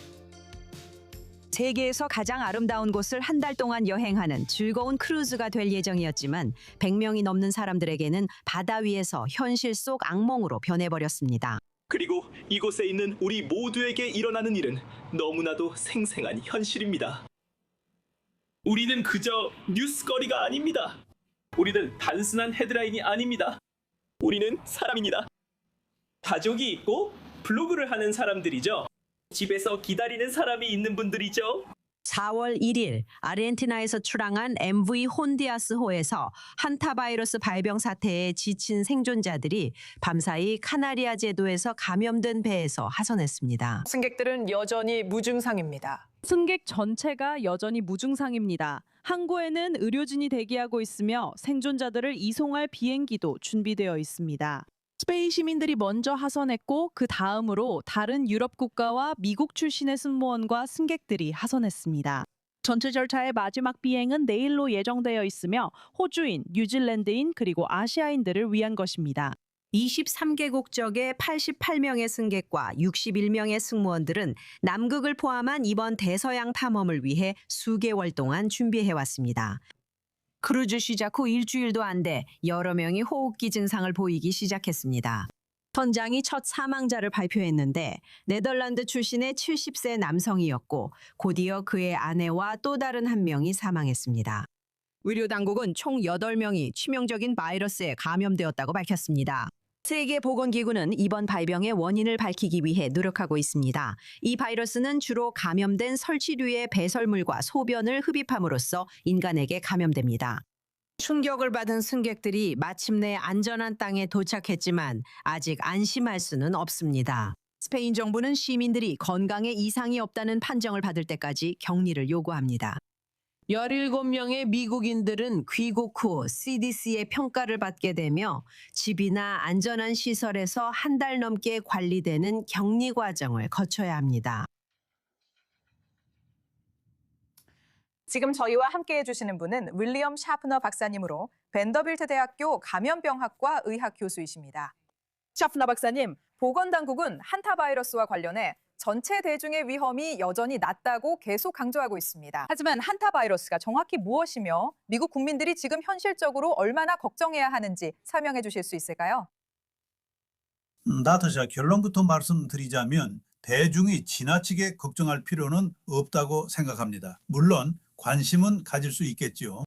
세계에서 가장 아름다운 곳을 한 달 동안 여행하는 즐거운 크루즈가 될 예정이었지만 100명이 넘는 사람들에게는 바다 위에서 현실 속 악몽으로 변해버렸습니다. 그리고 이곳에 있는 우리 모두에게 일어나는 일은 너무나도 생생한 현실입니다. 우리는 그저 뉴스거리가 아닙니다. 우리는 단순한 헤드라인이 아닙니다. 우리는 사람입니다. 가족이 있고 블로그를 하는 사람들이죠. 집에서 기다리는 사람이 있는 분들이죠. 4월 1일 아르헨티나에서 출항한 MV 혼디아스호에서 한타바이러스 발병 사태에 지친 생존자들이 밤사이 카나리아 제도에서 감염된 배에서 하선했습니다. 승객들은 여전히 무증상입니다. 승객 전체가 여전히 무증상입니다. 항구에는 의료진이 대기하고 있으며 생존자들을 이송할 비행기도 준비되어 있습니다. 스페인 시민들이 먼저 하선했고 그 다음으로 다른 유럽 국가와 미국 출신의 승무원과 승객들이 하선했습니다. 전체 절차의 마지막 비행은 내일로 예정되어 있으며 호주인, 뉴질랜드인 그리고 아시아인들을 위한 것입니다. 23개국 적의 88명의 승객과 61명의 승무원들은 남극을 포함한 이번 대서양 탐험을 위해 수개월 동안 준비해왔습니다. 크루즈 시작 후 일주일도 안 돼 여러 명이 호흡기 증상을 보이기 시작했습니다. 선장이 첫 사망자를 발표했는데 네덜란드 출신의 70세 남성이었고 곧이어 그의 아내와 또 다른 한 명이 사망했습니다. 의료 당국은 총 8명이 치명적인 바이러스에 감염되었다고 밝혔습니다. 세계보건기구는 이번 발병의 원인을 밝히기 위해 노력하고 있습니다. 이 바이러스는 주로 감염된 설치류의 배설물과 소변을 흡입함으로써 인간에게 감염됩니다. 충격을 받은 승객들이 마침내 안전한 땅에 도착했지만 아직 안심할 수는 없습니다. 스페인 정부는 시민들이 건강에 이상이 없다는 판정을 받을 때까지 격리를 요구합니다. 17명의 미국인들은 귀국 후 CDC의 평가를 받게 되며 집이나 안전한 시설에서 한 달 넘게 관리되는 격리 과정을 거쳐야 합니다. 지금 저희와 함께해 주시는 분은 윌리엄 샤프너 박사님으로 밴더빌트 대학교 감염병학과 의학 교수이십니다. 샤프너 박사님, 보건당국은 한타바이러스와 관련해 전체 대중의 위험이 여전히 낮다고 계속 강조하고 있습니다. 하지만 한타바이러스가 정확히 무엇이며 미국 국민들이 지금 현실적으로 얼마나 걱정해야 하는지 설명해 주실 수 있을까요? 나타샤, 결론부터 말씀드리자면 대중이 지나치게 걱정할 필요는 없다고 생각합니다. 물론 관심은 가질 수 있겠죠.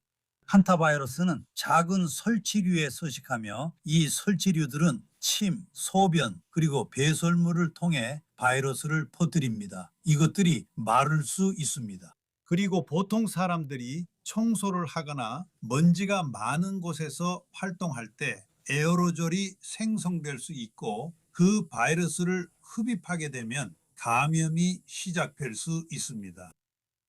한타바이러스는 작은 설치류에 서식하며 이 설치류들은 침, 소변, 그리고 배설물을 통해 바이러스를 퍼뜨립니다. 이것들이 마를 수 있습니다. 그리고 보통 사람들이 청소를 하거나 먼지가 많은 곳에서 활동할 때 에어로졸이 생성될 수 있고 그 바이러스를 흡입하게 되면 감염이 시작될 수 있습니다.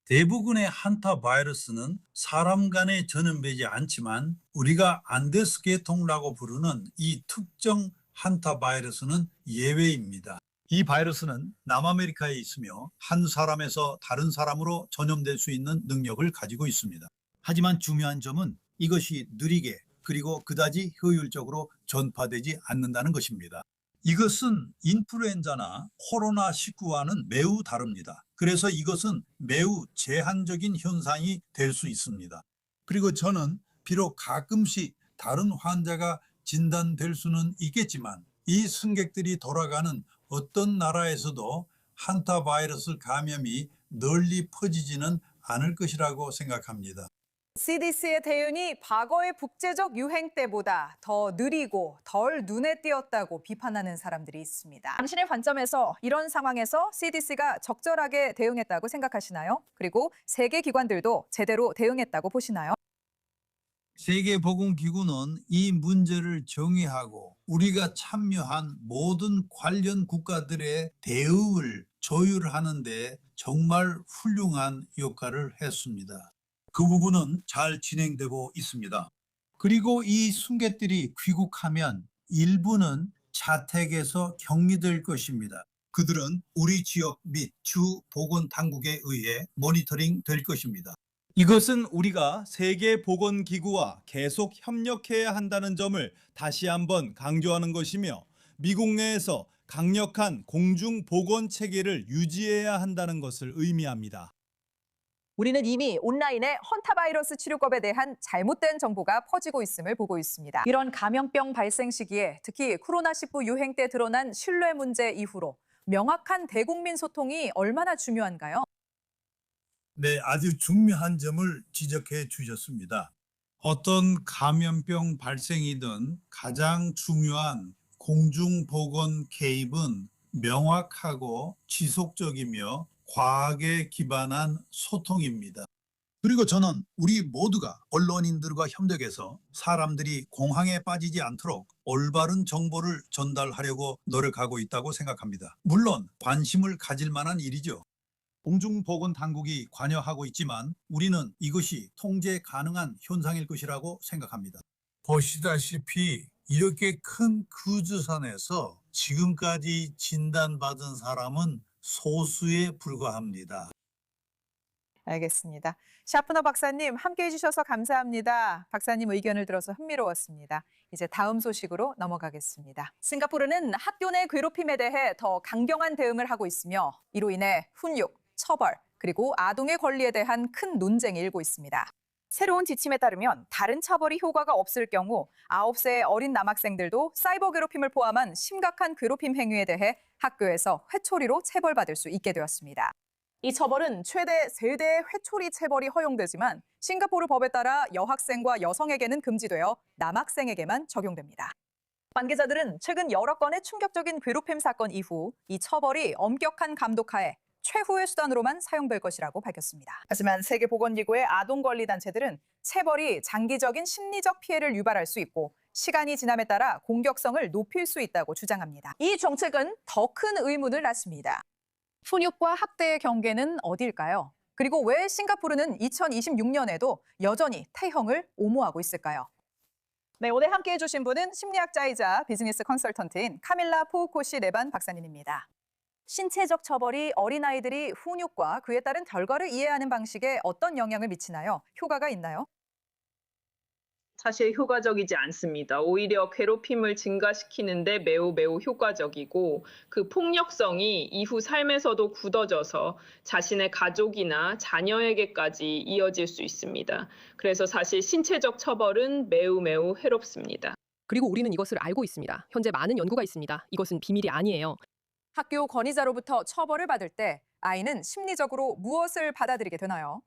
대부분의 한타바이러스는 사람 간에 전염되지 않지만 우리가 안데스 계통이라고 부르는 이 특정 한타바이러스는 예외입니다. 이 바이러스는 남아메리카에 있으며 한 사람에서 다른 사람으로 전염될 수 있는 능력을 가지고 있습니다. 하지만 중요한 점은 이것이 느리게 그리고 그다지 효율적으로 전파되지 않는다는 것입니다. 이것은 인플루엔자나 코로나19와는 매우 다릅니다. 그래서 이것은 매우 제한적인 현상이 될 수 있습니다. 그리고 저는 비록 가끔씩 다른 환자가 진단될 수는 있겠지만 이 승객들이 돌아가는 어떤 나라에서도 한타바이러스 감염이 널리 퍼지지는 않을 것이라고 생각합니다. CDC의 대응이 과거의 국제적 유행 때보다 더 느리고 덜 눈에 띄었다고 비판하는 사람들이 있습니다. 당신의 관점에서 이런 상황에서 CDC가 적절하게 대응했다고 생각하시나요? 그리고 세계 기관들도 제대로 대응했다고 보시나요? 세계보건기구는 이 문제를 정의하고 우리가 참여한 모든 관련 국가들의 대응을 조율하는 데 정말 훌륭한 역할을 했습니다. 그 부분은 잘 진행되고 있습니다. 그리고 이 승객들이 귀국하면 일부는 자택에서 격리될 것입니다. 그들은 우리 지역 및 주 보건당국에 의해 모니터링 될 것입니다. 이것은 우리가 세계보건기구와 계속 협력해야 한다는 점을 다시 한번 강조하는 것이며 미국 내에서 강력한 공중보건체계를 유지해야 한다는 것을 의미합니다. 우리는 이미 온라인에 헌타바이러스 치료법에 대한 잘못된 정보가 퍼지고 있음을 보고 있습니다. 이런 감염병 발생 시기에 특히 코로나19 유행 때 드러난 신뢰 문제 이후로 명확한 대국민 소통이 얼마나 중요한가요? 네, 아주 중요한 점을 지적해 주셨습니다. 어떤 감염병 발생이든 가장 중요한 공중보건 개입은 명확하고 지속적이며 과학에 기반한 소통입니다. 그리고 저는 우리 모두가 언론인들과 협력해서 사람들이 공황에 빠지지 않도록 올바른 정보를 전달하려고 노력하고 있다고 생각합니다. 물론 관심을 가질 만한 일이죠. 공중보건당국이 관여하고 있지만 우리는 이것이 통제 가능한 현상일 것이라고 생각합니다. 보시다시피 이렇게 큰 크루즈선에서 지금까지 진단받은 사람은 소수에 불과합니다. 알겠습니다. 샤프너 박사님 함께해 주셔서 감사합니다. 박사님 의견을 들어서 흥미로웠습니다. 이제 다음 소식으로 넘어가겠습니다. 싱가포르는 학교 내 괴롭힘에 대해 더 강경한 대응을 하고 있으며 이로 인해 훈육, 처벌, 그리고 아동의 권리에 대한 큰 논쟁이 일고 있습니다. 새로운 지침에 따르면 다른 처벌이 효과가 없을 경우 9세의 어린 남학생들도 사이버 괴롭힘을 포함한 심각한 괴롭힘 행위에 대해 학교에서 회초리로 체벌받을 수 있게 되었습니다. 이 처벌은 최대 3대의 회초리 체벌이 허용되지만 싱가포르 법에 따라 여학생과 여성에게는 금지되어 남학생에게만 적용됩니다. 관계자들은 최근 여러 건의 충격적인 괴롭힘 사건 이후 이 처벌이 엄격한 감독하에 최후의 수단으로만 사용될 것이라고 밝혔습니다. 하지만 세계보건기구의 아동권리단체들은 체벌이 장기적인 심리적 피해를 유발할 수 있고 시간이 지남에 따라 공격성을 높일 수 있다고 주장합니다. 이 정책은 더 큰 의문을 낳습니다. 훈육과 학대의 경계는 어디일까요? 그리고 왜 싱가포르는 2026년에도 여전히 태형을 옹호하고 있을까요? 네, 오늘 함께해 주신 분은 심리학자이자 비즈니스 컨설턴트인 카밀라 포우코시 레반 박사님입니다. 신체적 처벌이 어린아이들이 훈육과 그에 따른 결과를 이해하는 방식에 어떤 영향을 미치나요? 효과가 있나요? 사실 효과적이지 않습니다. 오히려 괴롭힘을 증가시키는데 매우 효과적이고 그 폭력성이 이후 삶에서도 굳어져서 자신의 가족이나 자녀에게까지 이어질 수 있습니다. 그래서 사실 신체적 처벌은 매우 해롭습니다. 그리고 우리는 이것을 알고 있습니다. 현재 많은 연구가 있습니다. 이것은 비밀이 아니에요. 학교 권위자로부터 처벌을 받을 때 아이는 심리적으로 무엇을 받아들이게 되나요?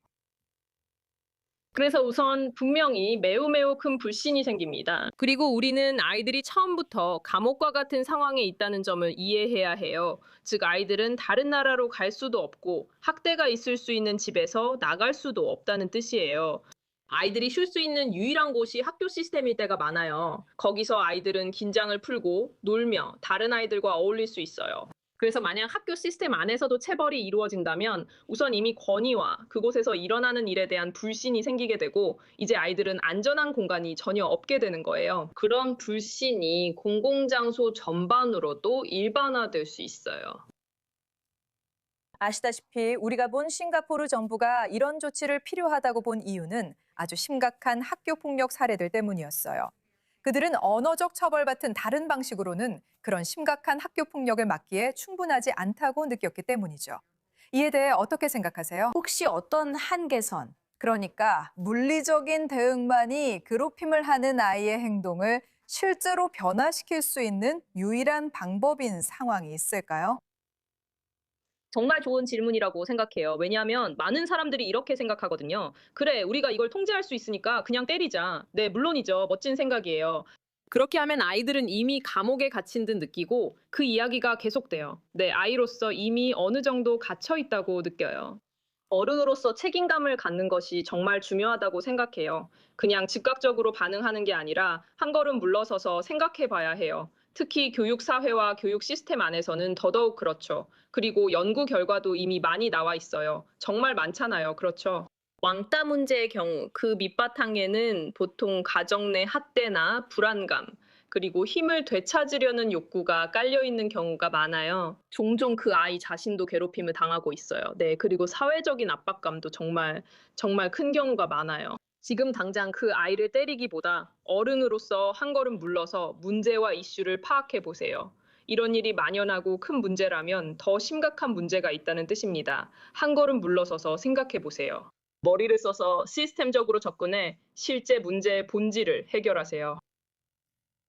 그래서 우선 분명히 매우 큰 불신이 생깁니다. 그리고 우리는 아이들이 처음부터 감옥과 같은 상황에 있다는 점을 이해해야 해요. 즉 아이들은 다른 나라로 갈 수도 없고 학대가 있을 수 있는 집에서 나갈 수도 없다는 뜻이에요. 아이들이 쉴 수 있는 유일한 곳이 학교 시스템일 때가 많아요. 거기서 아이들은 긴장을 풀고 놀며 다른 아이들과 어울릴 수 있어요. 그래서 만약 학교 시스템 안에서도 체벌이 이루어진다면 우선 이미 권위와 그곳에서 일어나는 일에 대한 불신이 생기게 되고 이제 아이들은 안전한 공간이 전혀 없게 되는 거예요. 그런 불신이 공공장소 전반으로도 일반화될 수 있어요. 아시다시피 우리가 본 싱가포르 정부가 이런 조치를 필요하다고 본 이유는 아주 심각한 학교 폭력 사례들 때문이었어요. 그들은 언어적 처벌 같은 다른 방식으로는 그런 심각한 학교 폭력을 막기에 충분하지 않다고 느꼈기 때문이죠. 이에 대해 어떻게 생각하세요? 혹시 어떤 한계선, 그러니까 물리적인 대응만이 괴롭힘을 하는 아이의 행동을 실제로 변화시킬 수 있는 유일한 방법인 상황이 있을까요? 정말 좋은 질문이라고 생각해요. 왜냐하면 많은 사람들이 이렇게 생각하거든요. 그래, 우리가 이걸 통제할 수 있으니까 그냥 때리자. 네, 물론이죠. 멋진 생각이에요. 그렇게 하면 아이들은 이미 감옥에 갇힌 듯 느끼고 그 이야기가 계속돼요. 네, 아이로서 이미 어느 정도 갇혀 있다고 느껴요. 어른으로서 책임감을 갖는 것이 정말 중요하다고 생각해요. 그냥 즉각적으로 반응하는 게 아니라 한 걸음 물러서서 생각해 봐야 해요. 특히 교육 사회와 교육 시스템 안에서는 더더욱 그렇죠. 그리고 연구 결과도 이미 많이 나와 있어요. 정말 많잖아요. 그렇죠. 왕따 문제의 경우 그 밑바탕에는 보통 가정 내 학대나 불안감, 그리고 힘을 되찾으려는 욕구가 깔려있는 경우가 많아요. 종종 그 아이 자신도 괴롭힘을 당하고 있어요. 네, 그리고 사회적인 압박감도 정말 큰 경우가 많아요. 지금 당장 그 아이를 때리기보다 어른으로서 한 걸음 물러서 문제와 이슈를 파악해 보세요. 이런 일이 만연하고 큰 문제라면 더 심각한 문제가 있다는 뜻입니다. 한 걸음 물러서서 생각해 보세요. 머리를 써서 시스템적으로 접근해 실제 문제의 본질을 해결하세요.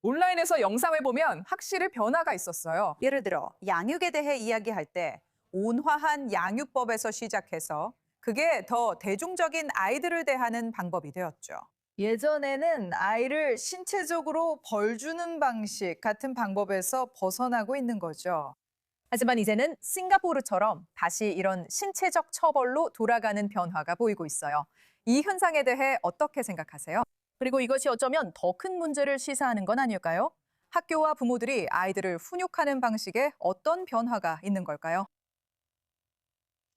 온라인에서 영상을 보면 확실히 변화가 있었어요. 예를 들어 양육에 대해 이야기할 때 온화한 양육법에서 시작해서 그게 더 대중적인 아이들을 대하는 방법이 되었죠. 예전에는 아이를 신체적으로 벌 주는 방식 같은 방법에서 벗어나고 있는 거죠. 하지만 이제는 싱가포르처럼 다시 이런 신체적 처벌로 돌아가는 변화가 보이고 있어요. 이 현상에 대해 어떻게 생각하세요? 그리고 이것이 어쩌면 더 큰 문제를 시사하는 건 아닐까요? 학교와 부모들이 아이들을 훈육하는 방식에 어떤 변화가 있는 걸까요?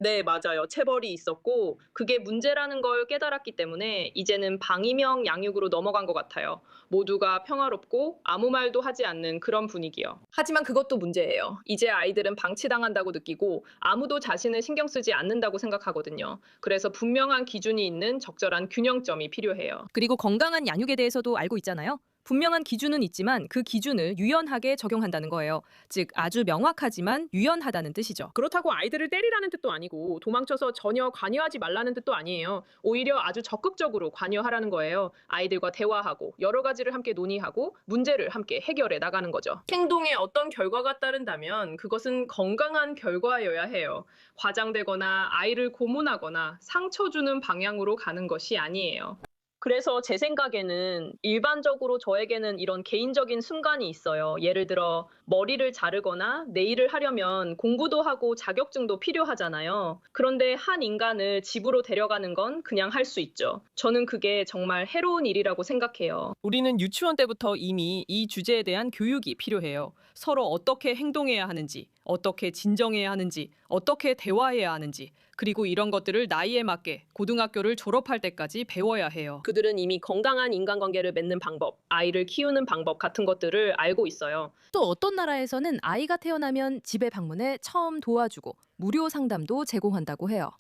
네, 맞아요. 체벌이 있었고 그게 문제라는 걸 깨달았기 때문에 이제는 방임형 양육으로 넘어간 것 같아요. 모두가 평화롭고 아무 말도 하지 않는 그런 분위기요. 하지만 그것도 문제예요. 이제 아이들은 방치당한다고 느끼고 아무도 자신을 신경 쓰지 않는다고 생각하거든요. 그래서 분명한 기준이 있는 적절한 균형점이 필요해요. 그리고 건강한 양육에 대해서도 알고 있잖아요. 분명한 기준은 있지만 그 기준을 유연하게 적용한다는 거예요. 즉 아주 명확하지만 유연하다는 뜻이죠. 그렇다고 아이들을 때리라는 뜻도 아니고 도망쳐서 전혀 관여하지 말라는 뜻도 아니에요. 오히려 아주 적극적으로 관여하라는 거예요. 아이들과 대화하고 여러 가지를 함께 논의하고 문제를 함께 해결해 나가는 거죠. 행동에 어떤 결과가 따른다면 그것은 건강한 결과여야 해요. 과장되거나 아이를 고문하거나 상처 주는 방향으로 가는 것이 아니에요. 그래서 제 생각에는 일반적으로 저에게는 이런 개인적인 순간이 있어요. 예를 들어 머리를 자르거나 네일을 하려면 공부도 하고 자격증도 필요하잖아요. 그런데 한 인간을 집으로 데려가는 건 그냥 할 수 있죠. 저는 그게 정말 해로운 일이라고 생각해요. 우리는 유치원 때부터 이미 이 주제에 대한 교육이 필요해요. 서로 어떻게 행동해야 하는지, 어떻게 진정해야 하는지, 어떻게 대화해야 하는지, 그리고 이런 것들을 나이에 맞게 고등학교를 졸업할 때까지 배워야 해요. 그들은 이미 건강한 인간관계를 맺는 방법, 아이를 키우는 방법 같은 것들을 알고 있어요. 또 어떤 나라에서는 아이가 태어나면 집에 방문해 처음 도와주고 무료 상담도 제공한다고 해요.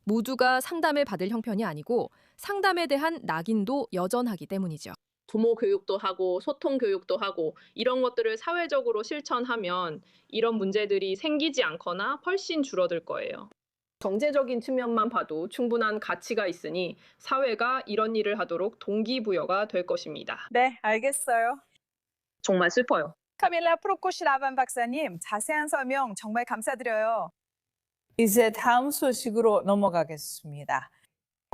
모두가 상담을 받을 형편이 아니고 상담에 대한 낙인도 여전하기 때문이죠. 부모 교육도 하고 소통 교육도 하고 이런 것들을 사회적으로 실천하면 이런 문제들이 생기지 않거나 훨씬 줄어들 거예요. 경제적인 측면만 봐도 충분한 가치가 있으니 사회가 이런 일을 하도록 동기부여가 될 것입니다. 네, 알겠어요. 정말 슬퍼요. 카밀라 프로코시라반 박사님, 자세한 설명 정말 감사드려요. 이제 다음 소식으로 넘어가겠습니다.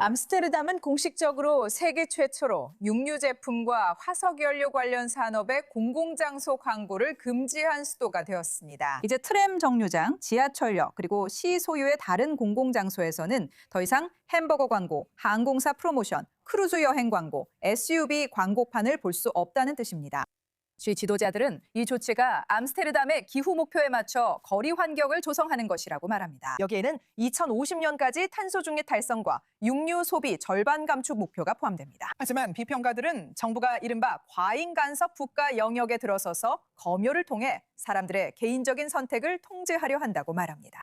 암스테르담은 공식적으로 세계 최초로 육류 제품과 화석연료 관련 산업의 공공장소 광고를 금지한 수도가 되었습니다. 이제 트램 정류장, 지하철역, 그리고 시 소유의 다른 공공장소에서는 더 이상 햄버거 광고, 항공사 프로모션, 크루즈 여행 광고, SUV 광고판을 볼 수 없다는 뜻입니다. 시 지도자들은 이 조치가 암스테르담의 기후 목표에 맞춰 거리 환경을 조성하는 것이라고 말합니다. 여기에는 2050년까지 탄소 중립 달성과 육류 소비 절반 감축 목표가 포함됩니다. 하지만 비평가들은 정부가 이른바 과잉 간섭 국가 영역에 들어서서 검열을 통해 사람들의 개인적인 선택을 통제하려 한다고 말합니다.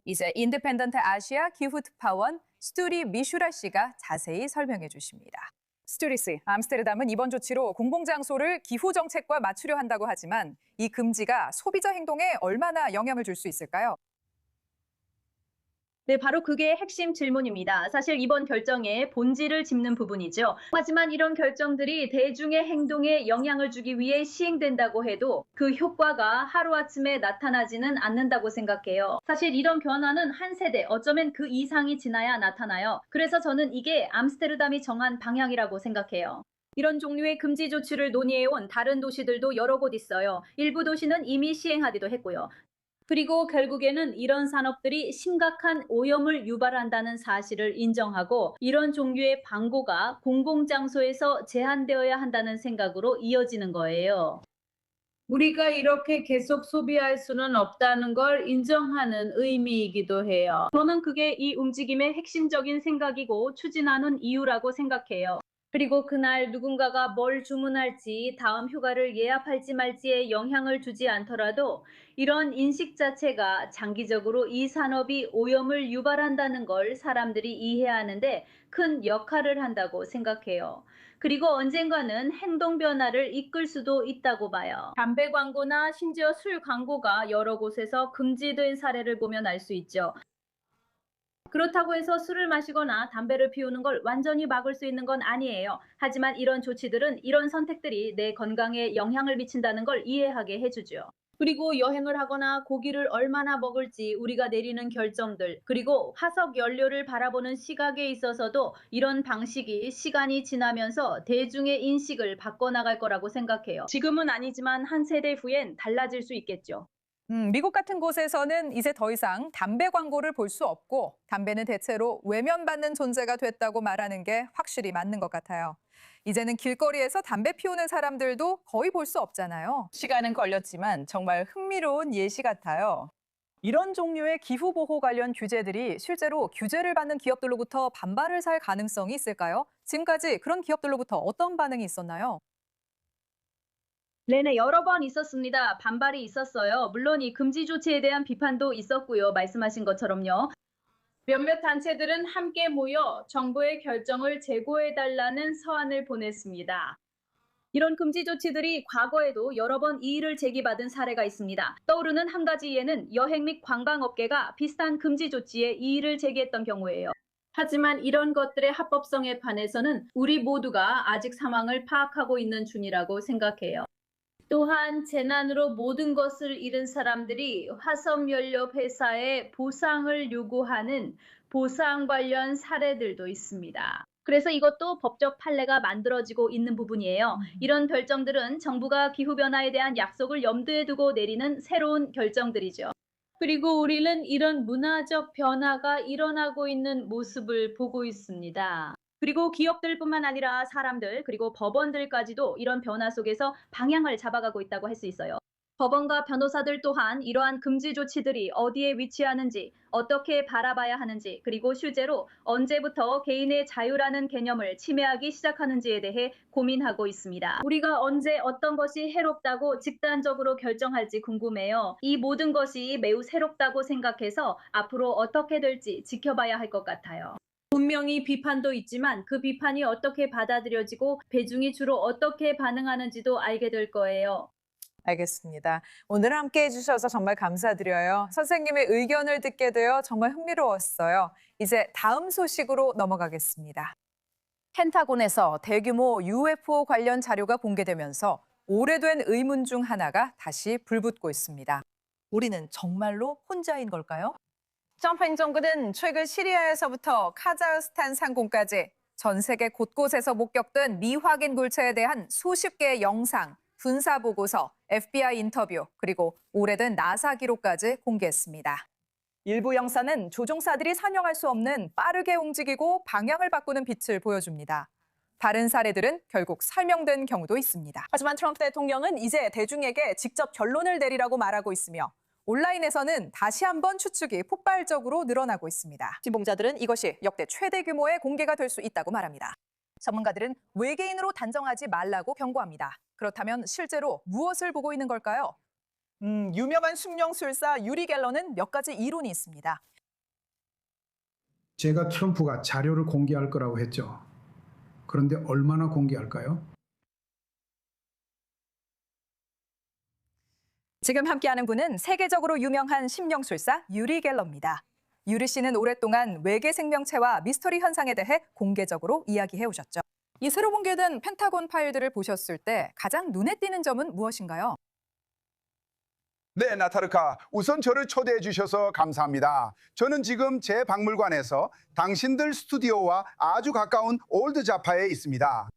이제 인디펜던트 아시아 기후 특파원 스투리 미슈라 씨가 자세히 설명해 주십니다. 스투리 씨, 암스테르담은 이번 조치로 공공장소를 기후 정책과 맞추려 한다고 하지만 이 금지가 소비자 행동에 얼마나 영향을 줄 수 있을까요? 네, 바로 그게 핵심 질문입니다. 사실 이번 결정의 본질을 짚는 부분이죠. 하지만 이런 결정들이 대중의 행동에 영향을 주기 위해 시행된다고 해도 그 효과가 하루아침에 나타나지는 않는다고 생각해요. 사실 이런 변화는 한 세대, 어쩌면 그 이상이 지나야 나타나요. 그래서 저는 이게 암스테르담이 정한 방향이라고 생각해요. 이런 종류의 금지 조치를 논의해온 다른 도시들도 여러 곳 있어요. 일부 도시는 이미 시행하기도 했고요. 그리고 결국에는 이런 산업들이 심각한 오염을 유발한다는 사실을 인정하고 이런 종류의 광고가 공공장소에서 제한되어야 한다는 생각으로 이어지는 거예요. 우리가 이렇게 계속 소비할 수는 없다는 걸 인정하는 의미이기도 해요. 저는 그게 이 움직임의 핵심적인 생각이고 추진하는 이유라고 생각해요. 그리고 그날 누군가가 뭘 주문할지 다음 휴가를 예약할지 말지에 영향을 주지 않더라도 이런 인식 자체가 장기적으로 이 산업이 오염을 유발한다는 걸 사람들이 이해하는데 큰 역할을 한다고 생각해요. 그리고 언젠가는 행동 변화를 이끌 수도 있다고 봐요. 담배 광고나 심지어 술 광고가 여러 곳에서 금지된 사례를 보면 알 수 있죠. 그렇다고 해서 술을 마시거나 담배를 피우는 걸 완전히 막을 수 있는 건 아니에요. 하지만 이런 조치들은 이런 선택들이 내 건강에 영향을 미친다는 걸 이해하게 해주죠. 그리고 여행을 하거나 고기를 얼마나 먹을지 우리가 내리는 결정들, 그리고 화석 연료를 바라보는 시각에 있어서도 이런 방식이 시간이 지나면서 대중의 인식을 바꿔나갈 거라고 생각해요. 지금은 아니지만 한 세대 후엔 달라질 수 있겠죠. 미국 같은 곳에서는 이제 더 이상 담배 광고를 볼 수 없고 담배는 대체로 외면받는 존재가 됐다고 말하는 게 확실히 맞는 것 같아요. 이제는 길거리에서 담배 피우는 사람들도 거의 볼 수 없잖아요. 시간은 걸렸지만 정말 흥미로운 예시 같아요. 이런 종류의 기후보호 관련 규제들이 실제로 규제를 받는 기업들로부터 반발을 살 가능성이 있을까요? 지금까지 그런 기업들로부터 어떤 반응이 있었나요? 네네, 여러 번 있었습니다. 반발이 있었어요. 물론 이 금지 조치에 대한 비판도 있었고요. 말씀하신 것처럼요. 몇몇 단체들은 함께 모여 정부의 결정을 재고해달라는 서한을 보냈습니다. 이런 금지 조치들이 과거에도 여러 번 이의를 제기받은 사례가 있습니다. 떠오르는 한 가지 예는 여행 및 관광업계가 비슷한 금지 조치에 이의를 제기했던 경우예요. 하지만 이런 것들의 합법성에 관해서는 우리 모두가 아직 상황을 파악하고 있는 중이라고 생각해요. 또한 재난으로 모든 것을 잃은 사람들이 화석연료 회사에 보상을 요구하는 보상 관련 사례들도 있습니다. 그래서 이것도 법적 판례가 만들어지고 있는 부분이에요. 이런 결정들은 정부가 기후변화에 대한 약속을 염두에 두고 내리는 새로운 결정들이죠. 그리고 우리는 이런 문화적 변화가 일어나고 있는 모습을 보고 있습니다. 그리고 기업들뿐만 아니라 사람들 그리고 법원들까지도 이런 변화 속에서 방향을 잡아가고 있다고 할 수 있어요. 법원과 변호사들 또한 이러한 금지 조치들이 어디에 위치하는지, 어떻게 바라봐야 하는지, 그리고 실제로 언제부터 개인의 자유라는 개념을 침해하기 시작하는지에 대해 고민하고 있습니다. 우리가 언제 어떤 것이 해롭다고 집단적으로 결정할지 궁금해요. 이 모든 것이 매우 새롭다고 생각해서 앞으로 어떻게 될지 지켜봐야 할 것 같아요. 분명히 비판도 있지만 그 비판이 어떻게 받아들여지고 대중이 주로 어떻게 반응하는지도 알게 될 거예요. 알겠습니다. 오늘 함께 해주셔서 정말 감사드려요. 선생님의 의견을 듣게 되어 정말 흥미로웠어요. 이제 다음 소식으로 넘어가겠습니다. 펜타곤에서 대규모 UFO 관련 자료가 공개되면서 오래된 의문 중 하나가 다시 불붙고 있습니다. 우리는 정말로 혼자인 걸까요? 트럼프 행정부는 최근 시리아에서부터 카자흐스탄 상공까지 전 세계 곳곳에서 목격된 미확인 굴체에 대한 수십 개의 영상, 군사 보고서, FBI 인터뷰, 그리고 오래된 나사 기록까지 공개했습니다. 일부 영상은 조종사들이 설명할 수 없는 빠르게 움직이고 방향을 바꾸는 빛을 보여줍니다. 다른 사례들은 결국 설명된 경우도 있습니다. 하지만 트럼프 대통령은 이제 대중에게 직접 결론을 내리라고 말하고 있으며 온라인에서는 다시 한번 추측이 폭발적으로 늘어나고 있습니다. 진봉자들은 이것이 역대 최대 규모의 공개가 될 수 있다고 말합니다. 전문가들은 외계인으로 단정하지 말라고 경고합니다. 그렇다면 실제로 무엇을 보고 있는 걸까요? 유명한 숙명술사 유리 갤러는 몇 가지 이론이 있습니다. 제가 트럼프가 자료를 공개할 거라고 했죠. 그런데 얼마나 공개할까요? 지금 함께하는 분은 세계적으로 유명한 심령술사 유리 갤러입니다. 유리 씨는 오랫동안 외계 생명체와 미스터리 현상에 대해 공개적으로 이야기해 오셨죠. 이 새로 공개된 펜타곤 파일들을 보셨을 때 가장 눈에 띄는 점은 무엇인가요? 네, 나타르카. 우선 저를 초대해 주셔서 감사합니다. 저는 지금 제 박물관에서 당신들 스튜디오와 아주 가까운 올드 자파에 있습니다.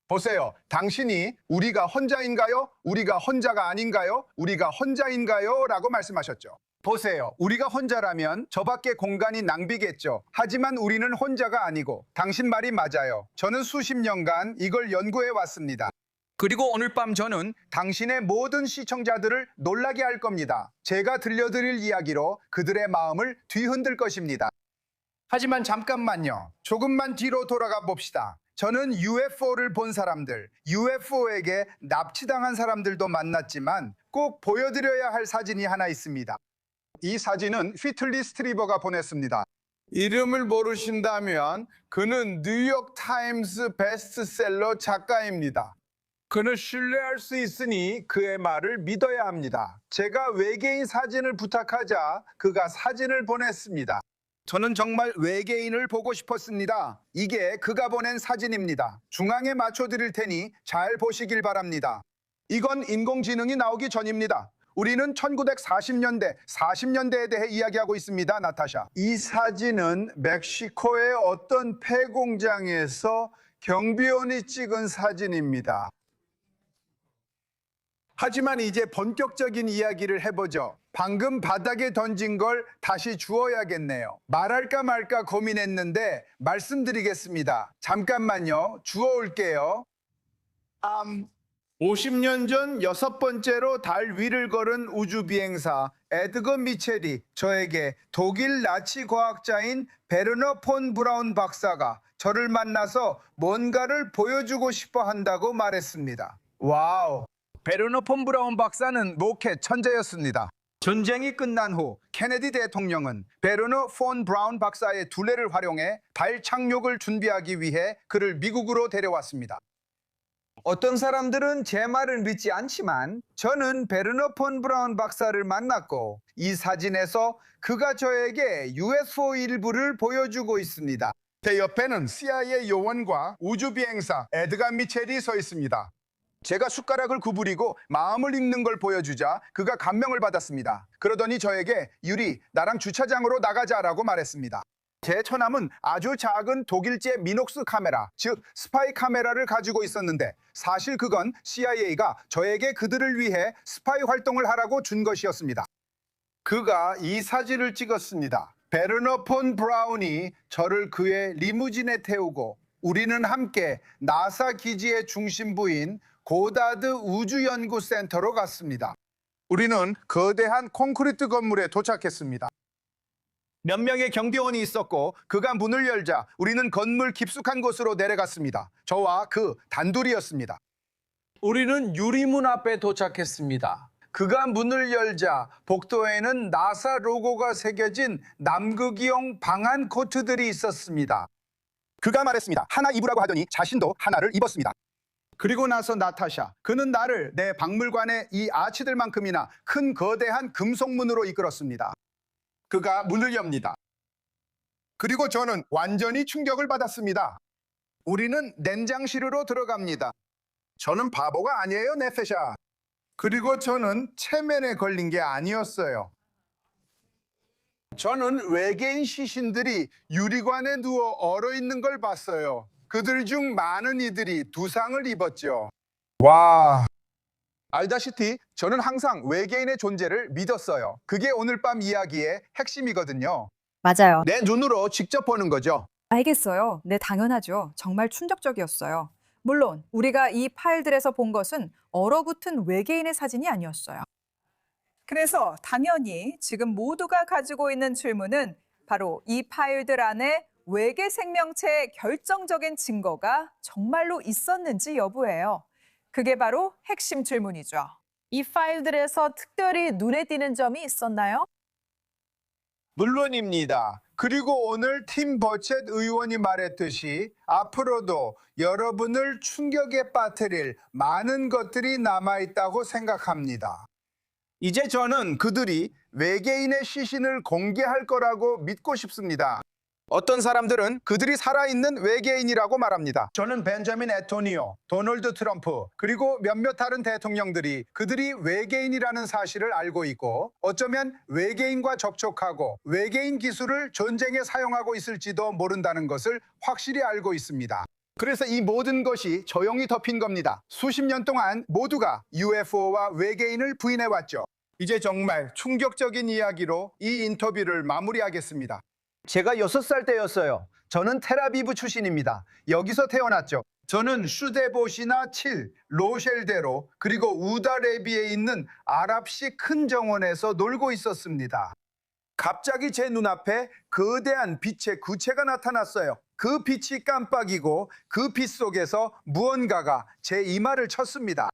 보세요. 당신이 우리가 혼자인가요? 우리가 혼자가 아닌가요? 우리가 혼자인가요? 라고 말씀하셨죠. 보세요. 우리가 혼자라면 저밖에 공간이 낭비겠죠. 하지만 우리는 혼자가 아니고 당신 말이 맞아요. 저는 수십 년간 이걸 연구해 왔습니다. 그리고 오늘 밤 저는 당신의 모든 시청자들을 놀라게 할 겁니다. 제가 들려드릴 이야기로 그들의 마음을 뒤흔들 것입니다. 하지만 잠깐만요. 조금만 뒤로 돌아가 봅시다. 저는 UFO를 본 사람들, UFO에게 납치당한 사람들도 만났지만 꼭 보여드려야 할 사진이 하나 있습니다. 이 사진은 휘틀리 스트리버가 보냈습니다. 이름을 모르신다면 그는 뉴욕 타임스 베스트셀러 작가입니다. 그는 신뢰할 수 있으니 그의 말을 믿어야 합니다. 제가 외계인 사진을 부탁하자 그가 사진을 보냈습니다. 저는 정말 외계인을 보고 싶었습니다. 이게 그가 보낸 사진입니다. 중앙에 맞춰드릴 테니 잘 보시길 바랍니다. 이건 인공지능이 나오기 전입니다. 우리는 1940년대, 40년대에 대해 이야기하고 있습니다, 나타샤. 이 사진은 멕시코의 어떤 폐공장에서 경비원이 찍은 사진입니다. 하지만 이제 본격적인 이야기를 해보죠. 방금 바닥에 던진 걸 다시 주워야겠네요. 말할까 말까 고민했는데 말씀드리겠습니다. 잠깐만요. 주워올게요. 50년 전 6번째로 달 위를 걸은 우주비행사 에드거 미첼이 저에게 독일 나치 과학자인 베르너 폰 브라운 박사가 저를 만나서 뭔가를 보여주고 싶어 한다고 말했습니다. 와우! 베르너 폰 브라운 박사는 로켓 천재였습니다. 전쟁이 끝난 후 케네디 대통령은 베르너 폰 브라운 박사의 두뇌를 활용해 달 착륙을 준비하기 위해 그를 미국으로 데려왔습니다. 어떤 사람들은 제 말을 믿지 않지만 저는 베르너 폰 브라운 박사를 만났고 이 사진에서 그가 저에게 UFO 일부를 보여주고 있습니다. 제 옆에는 CIA 요원과 우주비행사 에드가 미첼이 서 있습니다. 제가 숟가락을 구부리고 마음을 읽는 걸 보여주자 그가 감명을 받았습니다. 그러더니 저에게 유리, 나랑 주차장으로 나가자라고 말했습니다. 제 처남은 아주 작은 독일제 미녹스 카메라, 즉 스파이 카메라를 가지고 있었는데 사실 그건 CIA가 저에게 그들을 위해 스파이 활동을 하라고 준 것이었습니다. 그가 이 사진을 찍었습니다. 베르너 폰 브라운이 저를 그의 리무진에 태우고 우리는 함께 나사 기지의 중심부인 고다드 우주연구센터로 갔습니다. 우리는 거대한 콘크리트 건물에 도착했습니다. 몇 명의 경비원이 있었고 그가 문을 열자 우리는 건물 깊숙한 곳으로 내려갔습니다. 저와 그 단둘이었습니다. 우리는 유리문 앞에 도착했습니다. 그가 문을 열자 복도에는 나사 로고가 새겨진 남극이용 방한 코트들이 있었습니다. 그가 말했습니다. 하나 입으라고 하더니 자신도 하나를 입었습니다. 그리고 나서 나타샤, 그는 나를 내 박물관의 이 아치들만큼이나 큰 거대한 금속문으로 이끌었습니다. 그가 문을 엽니다. 그리고 저는 완전히 충격을 받았습니다. 우리는 냉장실로 들어갑니다. 저는 바보가 아니에요, 네페샤. 그리고 저는 체면에 걸린 게 아니었어요. 저는 외계인 시신들이 유리관에 누워 얼어있는 걸 봤어요. 그들 중 많은 이들이 두상을 입었죠. 와... 알다시피 저는 항상 외계인의 존재를 믿었어요. 그게 오늘 밤 이야기의 핵심이거든요. 맞아요. 내 눈으로 직접 보는 거죠. 알겠어요. 네, 당연하죠. 정말 충격적이었어요. 물론 우리가 이 파일들에서 본 것은 얼어붙은 외계인의 사진이 아니었어요. 그래서 당연히 지금 모두가 가지고 있는 질문은 바로 이 파일들 안에 외계 생명체의 결정적인 증거가 정말로 있었는지 여부예요. 그게 바로 핵심 질문이죠. 이 파일들에서 특별히 눈에 띄는 점이 있었나요? 물론입니다. 그리고 오늘 팀 버쳇 의원이 말했듯이 앞으로도 여러분을 충격에 빠뜨릴 많은 것들이 남아있다고 생각합니다. 이제 저는 그들이 외계인의 시신을 공개할 거라고 믿고 싶습니다. 어떤 사람들은 그들이 살아있는 외계인이라고 말합니다. 저는 벤자민 애토니오, 도널드 트럼프, 그리고 몇몇 다른 대통령들이 그들이 외계인이라는 사실을 알고 있고 어쩌면 외계인과 접촉하고 외계인 기술을 전쟁에 사용하고 있을지도 모른다는 것을 확실히 알고 있습니다. 그래서 이 모든 것이 조용히 덮인 겁니다. 수십 년 동안 모두가 UFO와 외계인을 부인해왔죠. 이제 정말 충격적인 이야기로 이 인터뷰를 마무리하겠습니다. 제가 6살 때였어요. 저는 텔아비브 출신입니다. 여기서 태어났죠. 저는 슈데보시나 7, 로셸대로 그리고 우다레비에 있는 아랍식 큰 정원에서 놀고 있었습니다. 갑자기 제 눈앞에 거대한 빛의 구체가 나타났어요. 그 빛이 깜빡이고 그 빛 속에서 무언가가 제 이마를 쳤습니다.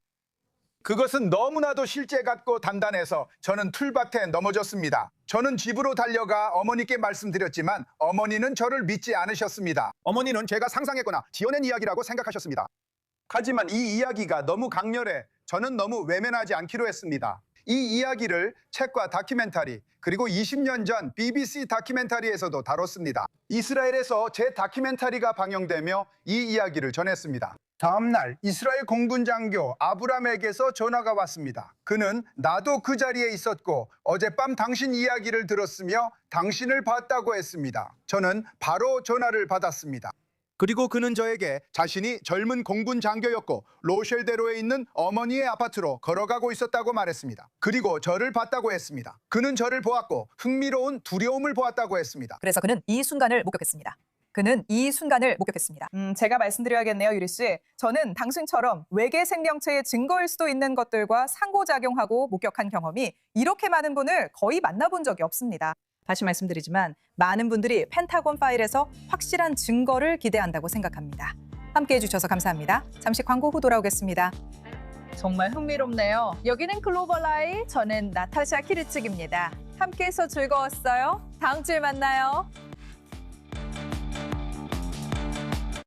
그것은 너무나도 실제 같고 단단해서 저는 틀밭에 넘어졌습니다. 저는 집으로 달려가 어머니께 말씀드렸지만 어머니는 저를 믿지 않으셨습니다. 어머니는 제가 상상했거나 지어낸 이야기라고 생각하셨습니다. 하지만 이 이야기가 너무 강렬해 저는 너무 외면하지 않기로 했습니다. 이 이야기를 책과 다큐멘터리 그리고 20년 전 BBC 다큐멘터리에서도 다뤘습니다. 이스라엘에서 제 다큐멘터리가 방영되며 이 이야기를 전했습니다. 다음 날 이스라엘 공군 장교 아브람에게서 전화가 왔습니다. 그는 나도 그 자리에 있었고 어젯밤 당신 이야기를 들었으며 당신을 봤다고 했습니다. 저는 바로 전화를 받았습니다. 그리고 그는 저에게 자신이 젊은 공군 장교였고 로셸대로에 있는 어머니의 아파트로 걸어가고 있었다고 말했습니다. 그리고 저를 봤다고 했습니다. 그는 저를 보았고 흥미로운 두려움을 보았다고 했습니다. 그래서 그는 이 순간을 목격했습니다. 제가 말씀드려야겠네요, 유리 씨. 저는 당신처럼 외계 생명체의 증거일 수도 있는 것들과 상호작용하고 목격한 경험이 이렇게 많은 분을 거의 만나본 적이 없습니다. 다시 말씀드리지만 많은 분들이 펜타곤 파일에서 확실한 증거를 기대한다고 생각합니다. 함께해 주셔서 감사합니다. 잠시 광고 후 돌아오겠습니다. 정말 흥미롭네요. 여기는 글로벌 아이, 저는 나타샤 키르츠기입니다. 함께해서 즐거웠어요. 다음 주에 만나요.